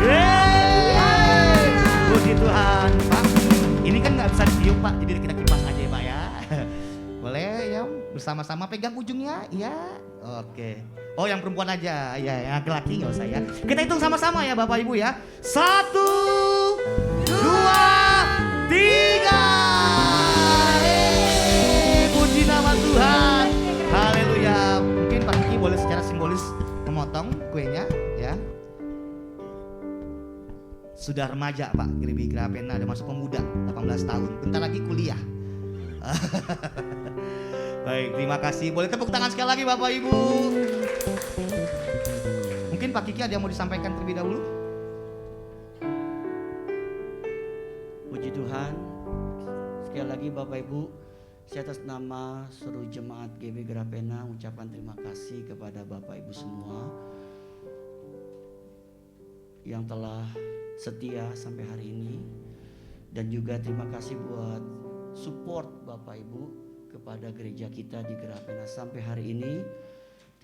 Yeay. Puji Tuhan Pak. Ini kan nggak bisa ditiup Pak, jadi kita kipas aja ya Pak ya. Boleh ya bersama-sama pegang ujungnya ya. Oke. Oh yang perempuan aja, ya yang laki-laki nggak usah ya. Kita hitung sama-sama ya Bapak Ibu ya. 1, 2, 3. Puji nama Tuhan. Haleluya. Mungkin Pak Kiki boleh secara simbolis memotong kuenya ya. Sudah remaja Pak, Gribi Grapena, udah masuk pemuda 18 tahun. Bentar lagi kuliah. Baik, terima kasih. Boleh tepuk tangan sekali lagi Bapak Ibu. Mungkin Pak Kiki ada yang mau disampaikan terlebih dahulu? Puji Tuhan. Sekali lagi Bapak Ibu, Saya atas nama seluruh jemaat GB Grapena ucapkan terima kasih kepada Bapak Ibu semua yang telah setia sampai hari ini, dan juga terima kasih buat support Bapak Ibu kepada gereja kita di Grapena sampai hari ini.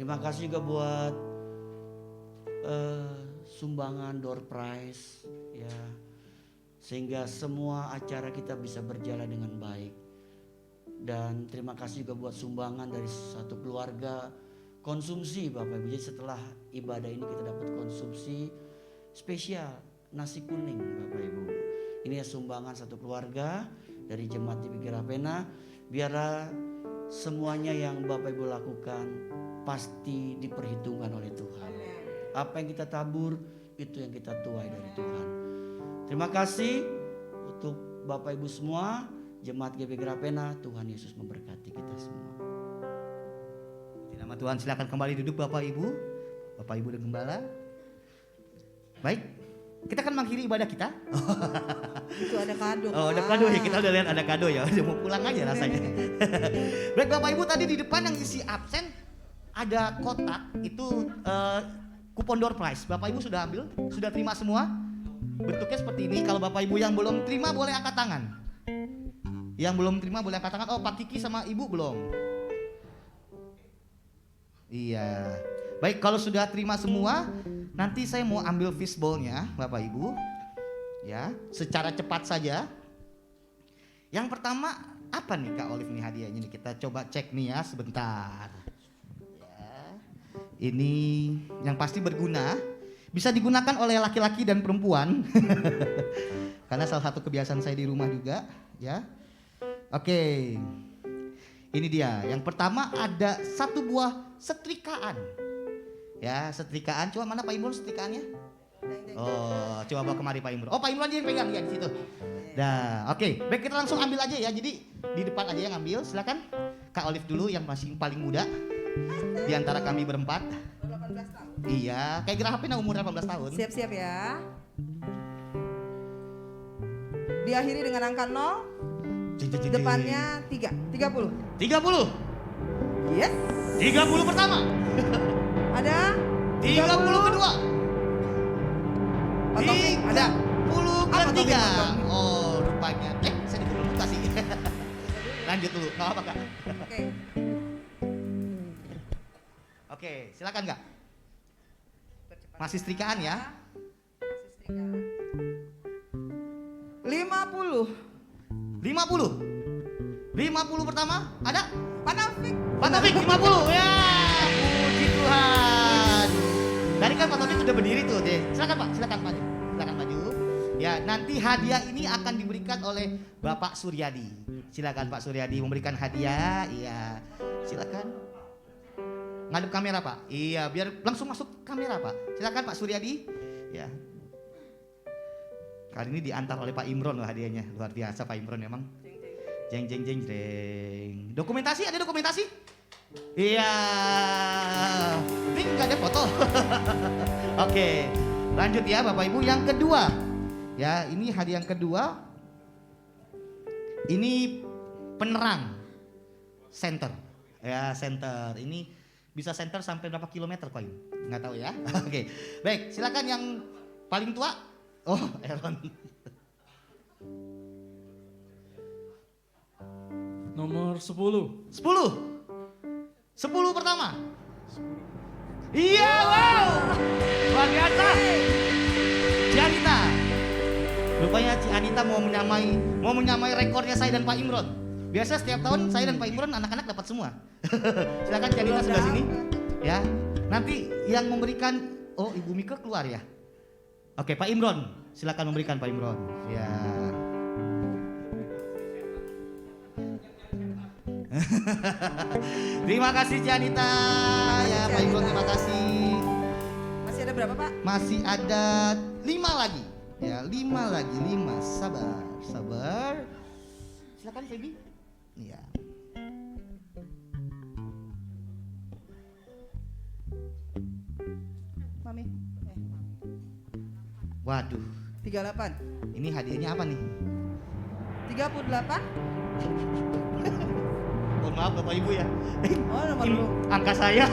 Terima kasih juga buat sumbangan door prize ya, sehingga semua acara kita bisa berjalan dengan baik. Dan terima kasih juga buat sumbangan dari satu keluarga konsumsi Bapak Ibu. Jadi setelah ibadah ini kita dapat konsumsi spesial nasi kuning Bapak Ibu. Ini ya sumbangan satu keluarga dari Jemaat GBI Grapena. Biarlah semuanya yang Bapak Ibu lakukan pasti diperhitungkan oleh Tuhan. Apa yang kita tabur itu yang kita tuai dari Tuhan. Terima kasih untuk Bapak Ibu semua, Jemaat GBI Grapena. Tuhan Yesus memberkati kita semua. Di nama Tuhan, silakan kembali duduk Bapak Ibu dan Gembala. Baik, kita akan mengakhiri ibadah kita. Itu ada kado. Oh, ada kado ya, kita udah lihat ada kado ya, udah mau pulang aja rasanya. Baik Bapak Ibu, tadi di depan yang isi absen ada kotak, itu kupon door prize. Bapak Ibu sudah ambil, sudah terima semua. Bentuknya seperti ini. Kalau Bapak Ibu yang belum terima boleh angkat tangan. Yang belum terima boleh angkat tangan. Oh, Pak Kiki sama Ibu belum. Iya. Baik, kalau sudah terima semua, nanti saya mau ambil fishbowl-nya Bapak Ibu. Ya, secara cepat saja. Yang pertama, apa nih Kak Olive nih hadiahnya nih? Kita coba cek nih ya sebentar. Ya. Ini yang pasti berguna. Bisa digunakan oleh laki-laki dan perempuan. Karena salah satu kebiasaan saya di rumah juga, ya. Oke. Ini dia. Yang pertama ada satu buah setrikaan. Ya, setrikaan. Coba mana Pak Imron setrikaannya? Oh, coba bawa kemari Pak Imron. Oh, Pak Imron aja yang pegang ya di situ. Nah, oke. Baik, kita langsung ambil aja ya. Jadi di depan aja yang ambil. Silakan. Kak Olive dulu yang masih paling muda di antara kami berempat. 18 tahun. Iya, kayak Grapena umur 18 tahun. Siap-siap ya. Diakhiri dengan angka 0. Depannya 3. 30. 30. Yes. 30 pertama. Ada 30 kedua. Pak Taufik, ada 30 Apa Taufik, ketiga. Pak Taufik? Oh, rupanya. Saya juga belum buka sih. Lanjut dulu. Enggak apa, Kak. Oke. Oke, silakan Kak. Masih setrikaan ya. Masih setrika. 50. 50. 50 pertama ada? Pak Taufik. Pak Taufik 50. Ya, puji Tuhan. Tadi kan Pak Taufik udah berdiri tuh, deh. Silakan Pak, silakan maju. Silakan maju. Ya, nanti hadiah ini akan diberikan oleh Bapak Suryadi. Silakan Pak Suryadi memberikan hadiah. Iya. Silakan. Ngadep kamera Pak. Iya, biar langsung masuk kamera Pak. Silakan Pak Suryadi. Ya. Kali ini diantar oleh Pak Imron loh hadiahnya. Luar biasa Pak Imron memang. Jeng jeng jeng jeng. Dokumentasi, ada dokumentasi? Iya. Ini enggak ada foto. Oke. Lanjut ya Bapak Ibu, yang kedua. Ya, ini hadiah yang kedua. Ini penerang center. Ya, center. Ini bisa center sampai berapa kilometer Pak? Nggak tahu ya. Oke. Baik, silakan yang paling tua. Oh, Aaron. Nomor 10. 10. 10 pertama. Iya, wow. Luar biasa. Ci Anita. Rupanya Ci Anita mau menyamai rekornya saya dan Pak Imron. Biasa setiap tahun saya dan Pak Imron anak-anak dapat semua. Silakan Ci Anita sebelah sini. Ya. Nanti yang memberikan, oh Ibu Mika keluar ya. Oke, Pak Imron, silakan memberikan Pak Imron. Ya. Terima kasih Janita. Ya, Pak Imron terima kasih. Masih ada berapa Pak? Masih ada 5 lagi. Ya, 5 lagi, 5. Sabar, sabar. Silakan Feby. Iya. Mami. Waduh, 38. ini hadiahnya apa nih? 38. Mohon maaf Bapak Ibu ya. Oh, nomor Ini lu. angka saya.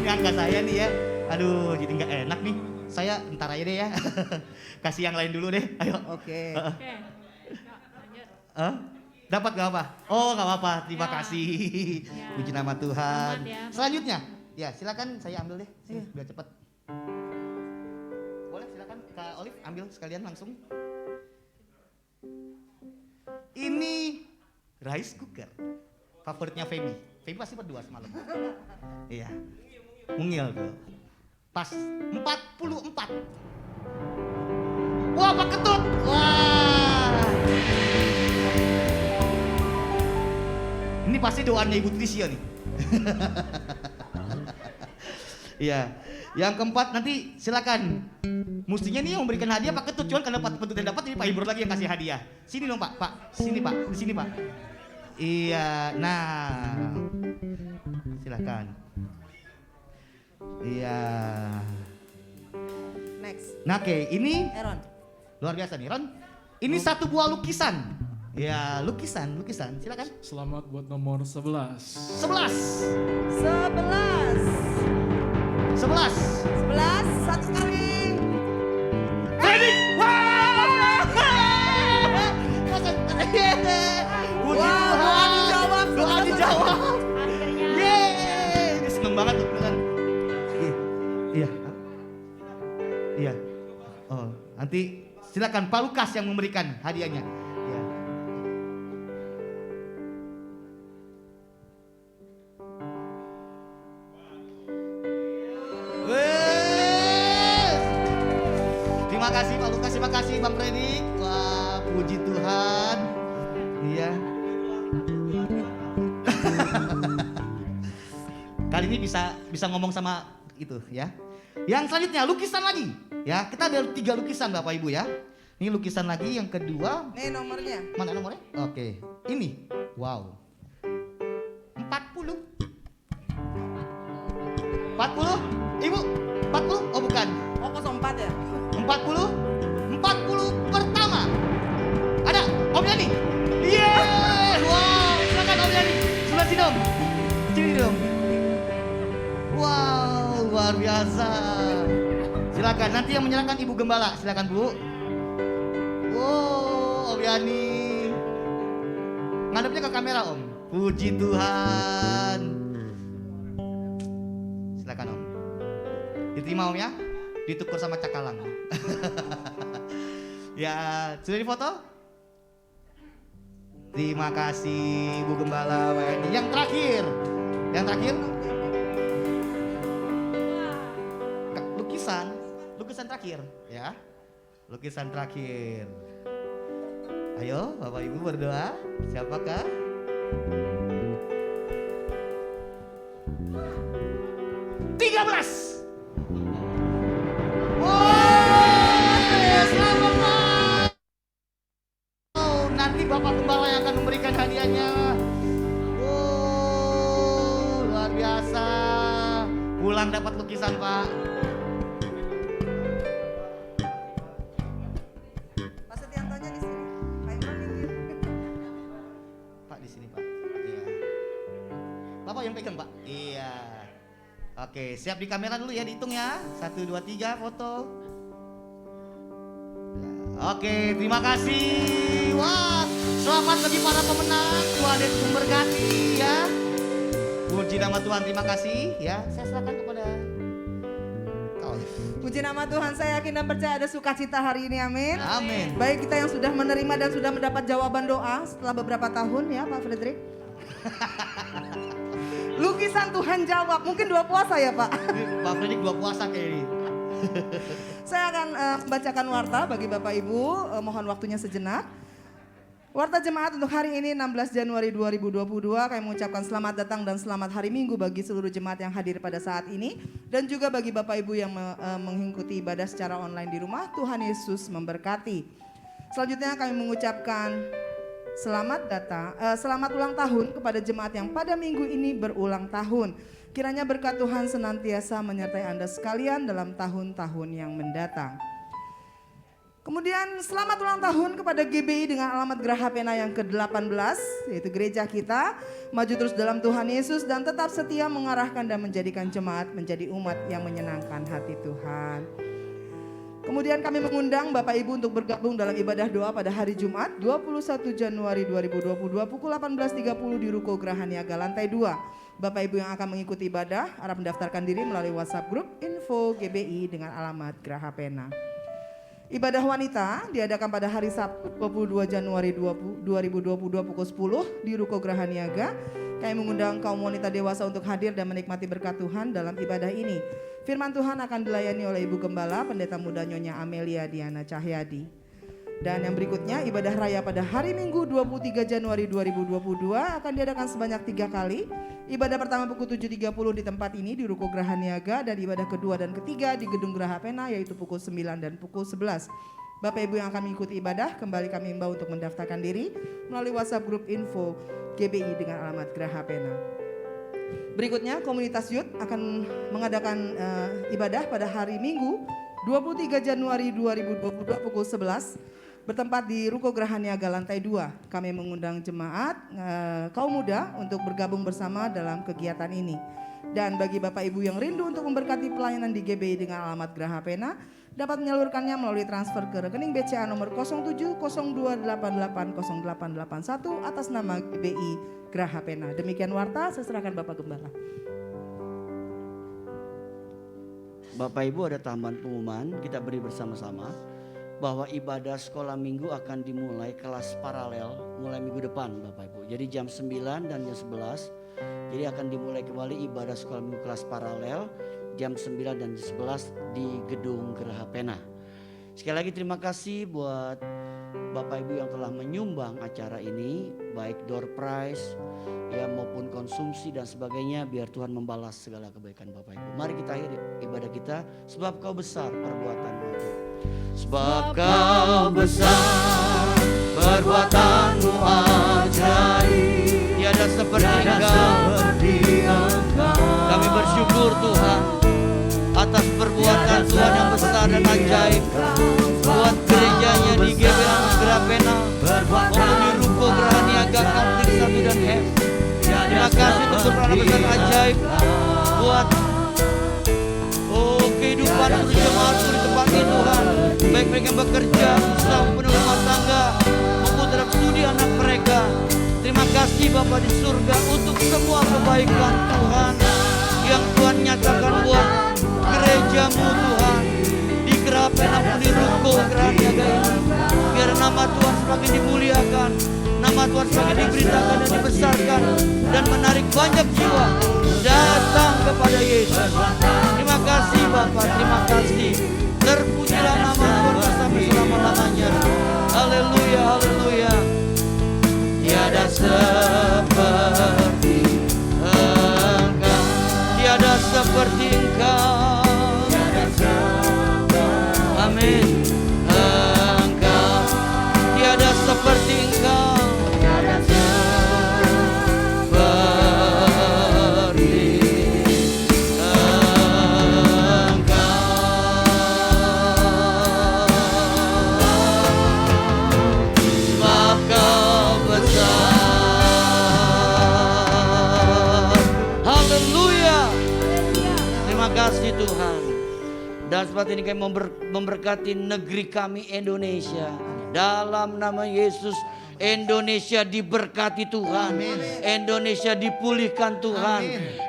Ini angka saya nih ya. Aduh, jadi nggak enak nih. Saya ntar aja deh ya. Kasih yang lain dulu deh. Ayo. Oke. Oke. Yuk, lanjut. Dapat gak apa? Oh gak apa-apa, terima Ya. kasih. Ya. Puji nama Tuhan. Selamat ya. Selanjutnya, ya silakan saya ambil deh, Iya. biar cepat. Boleh silakan Kak Olive ambil sekalian langsung. Ini rice cooker, favoritnya Feby. Feby pasti berdua semalam. Iya, mungil tuh. Pas 44. Wah Pak Ketut, wah. Ini pasti doanya Ibu Trisya nih. Iya. Yang keempat nanti silakan. Mestinya nih yang memberikan hadiah Pak Ketut, cuman karena Pak Ketut yang dapat, ini Pak Ibro lagi yang kasih hadiah. Sini dong Pak, sini Pak, di sini Pak. Iya, nah. Silakan. Iya. Next. Nah, oke, ini Aaron. luar biasa nih, Ron. Ini satu buah lukisan. Ya, lukisan. Silakan. Selamat buat nomor 11. 11. 11, satu kali. Ready? Wah! Wah, doa dijawab. Doa dijawab. Akhirnya. Yeay, ini seneng banget tuh beneran. Iya. Iya. Oh, nanti silakan Pak Lukas yang memberikan hadiahnya. Iya. Wes. Terima kasih Pak Lukas, terima kasih Bang Freddy. Wah, puji Tuhan. Iya. Kali ini bisa ngomong sama itu ya. Yang selanjutnya lukisan lagi. Ya, kita ada 3 lukisan Bapak Ibu ya. Ini lukisan lagi yang kedua. Nih nomornya. Mana nomornya? Oke. Ini. Wow. 40. 40? Ibu, 40? Oh bukan. Oh, 04 ya? 40? 40 pertama. Ada Om Yani. Yeay! Wow, silakan Om Yani. Sebelah sini Om. Sini dong. Wow, luar biasa. Silakan, nanti yang menyerahkan Ibu Gembala. Silakan Bu. Wow, Om Yani. Ngadepnya ke kamera Om. Puji Tuhan. Silakan Om. Diterima Om ya. Ditukar sama cakalang. Ya, sudah difoto? Terima kasih Bu Gembala WNI. Yang terakhir. Lukisan terakhir ya. Lukisan terakhir. Ayo Bapak Ibu berdoa. Siapakah? Belas. Selamat Pak. Nanti Bapak Gembala yang akan memberikan hadiahnya. Luar biasa. Pulang dapat lukisan Pak. Pak Setiantonya di sini. Pak Imron minggir. Pak di sini Pak. Iya. Bapak yang pegang Pak. Iya. Oke, siap di kamera dulu ya, dihitung ya. 1, 2, 3 foto. Oke, terima kasih. Wah, selamat bagi para pemenang. Tuhan Yesus memberkati ya. Puji nama Tuhan, terima kasih ya. Saya serahkan kepada kau. Puji nama Tuhan, saya yakin dan percaya ada sukacita hari ini, amin. Amin. Baik kita yang sudah menerima dan sudah mendapat jawaban doa setelah beberapa tahun ya Pak Frederick. Lukisan Tuhan jawab, mungkin 2 puasa ya Pak. Pak Fredrik 2 puasa kayak ini. Saya akan membacakan warta bagi Bapak Ibu, mohon waktunya sejenak. Warta jemaat untuk hari ini 16 Januari 2022, kami mengucapkan selamat datang dan selamat hari Minggu bagi seluruh jemaat yang hadir pada saat ini. Dan juga bagi Bapak Ibu yang mengikuti ibadah secara online di rumah, Tuhan Yesus memberkati. Selanjutnya kami mengucapkan selamat ulang tahun kepada jemaat yang pada minggu ini berulang tahun. Kiranya berkat Tuhan senantiasa menyertai Anda sekalian dalam tahun-tahun yang mendatang. Kemudian selamat ulang tahun kepada GBI dengan alamat Graha Pena yang ke-18, yaitu gereja kita maju terus dalam Tuhan Yesus dan tetap setia mengarahkan dan menjadikan jemaat menjadi umat yang menyenangkan hati Tuhan. Kemudian kami mengundang Bapak Ibu untuk bergabung dalam ibadah doa pada hari Jumat 21 Januari 2022 pukul 18.30 di Ruko Graha Niaga lantai 2. Bapak Ibu yang akan mengikuti ibadah harap mendaftarkan diri melalui WhatsApp grup info GBI dengan alamat Graha Pena. Ibadah wanita diadakan pada hari Sabtu 22 Januari 2022 pukul 10 di Ruko Graha Niaga. Kami mengundang kaum wanita dewasa untuk hadir dan menikmati berkat Tuhan dalam ibadah ini. Firman Tuhan akan dilayani oleh Ibu Gembala, Pendeta Muda Nyonya Amelia Diana Cahyadi. Dan yang berikutnya ibadah raya pada hari Minggu 23 Januari 2022 akan diadakan sebanyak 3 kali. Ibadah pertama pukul 7.30 di tempat ini di Ruko Graha Niaga dan ibadah kedua dan ketiga di Gedung Graha Pena yaitu pukul 9 dan pukul 11. Bapak Ibu yang akan mengikuti ibadah kembali kami imbau untuk mendaftarkan diri melalui WhatsApp grup info GBI dengan alamat Graha Pena. Berikutnya komunitas Youth akan mengadakan ibadah pada hari Minggu 23 Januari 2022 pukul 11 bertempat di Ruko Graha Niaga lantai 2. Kami mengundang jemaat kaum muda untuk bergabung bersama dalam kegiatan ini. Dan bagi Bapak Ibu yang rindu untuk memberkati pelayanan di GBI dengan alamat Graha Pena, dapat menyalurkannya melalui transfer ke rekening BCA nomor 0702880881 atas nama GBI Graha Pena. Demikian warta, saya serahkan Bapak Gembala. Bapak Ibu ada tambahan pengumuman, kita beri bersama-sama bahwa ibadah sekolah minggu akan dimulai kelas paralel mulai minggu depan Bapak Ibu. Jadi jam 9 dan jam 11. Jadi akan dimulai kembali ibadah sekolah minggu kelas paralel jam 9 dan jam 11 di Gedung Graha Pena. Sekali lagi terima kasih buat Bapak Ibu yang telah menyumbang acara ini, baik door prize ya maupun konsumsi dan sebagainya, biar Tuhan membalas segala kebaikan Bapak Ibu. Mari kita akhiri ibadah kita, sebab Kau besar perbuatanmu. Sebab Kau besar perbuatanmu ajaib, tiada seperti Engkau. Kami bersyukur Tuhan atas perbuatan Tuhan yang besar dan ajaib buat gerejanya di GBI Graha Pena maupun di Ruko Graha Niaga Kompleks 1 dan F. Terima kasih untuk peran besar ajaib buat kehidupan seluruh jemaat di tempat ini Tuhan, baik mereka yang bekerja, usaha maupun rumah tangga maupun terhadap studi anak mereka. Terima kasih Bapa di surga untuk semua kebaikan Tuhan yang Tuhan nyatakan buat gerejamu Tuhan di Graha Pena maupun di Ruko Graha Niaga ini. Biar nama Tuhan semakin dimuliakan, nama Tuhan semakin diberitakan dan dibesarkan dan menarik banyak jiwa datang kepada Yesus. Terima kasih Bapa, terima kasih. Terpujilah nama Tuhan sampai selama-lamanya. Haleluya, haleluya. Tiada seperti Engkau, tiada seperti Engkau. Amin. Engkau tiada seperti Engkau. Tiada seperti Engkau. Sebab Kau besar. Haleluya. Terima kasih Tuhan. Dan seperti ini kami memberkati negeri kami Indonesia. Dalam nama Yesus, Indonesia diberkati Tuhan. Indonesia dipulihkan Tuhan.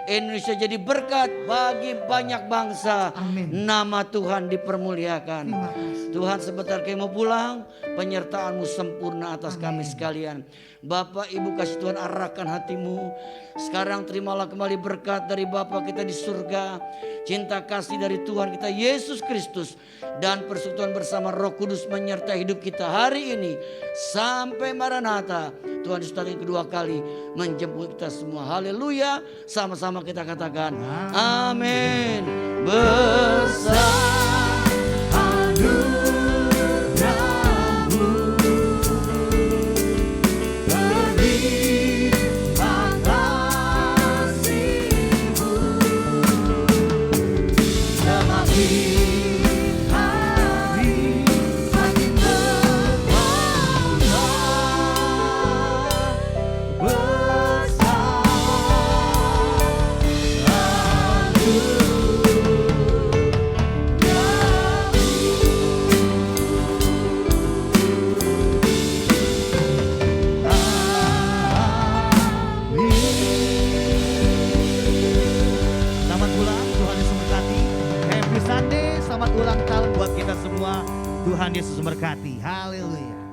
Indonesia jadi berkat bagi banyak bangsa. Nama Tuhan dipermuliakan. Tuhan sebentar kami mau pulang, penyertaan-Mu sempurna atas kami sekalian. Bapak Ibu kasih Tuhan arahkan hatimu. Sekarang terimalah kembali berkat dari Bapa kita di surga, cinta kasih dari Tuhan kita Yesus Kristus, dan persekutuan bersama Roh Kudus menyertai hidup kita hari ini sampai Maranatha. Tuhan Yesus datang kedua kali menjemput kita semua. Haleluya. Sama-sama kita katakan amin. Besar Semakin hari makin buat kita semua. Tuhan Yesus memberkati. Haleluya.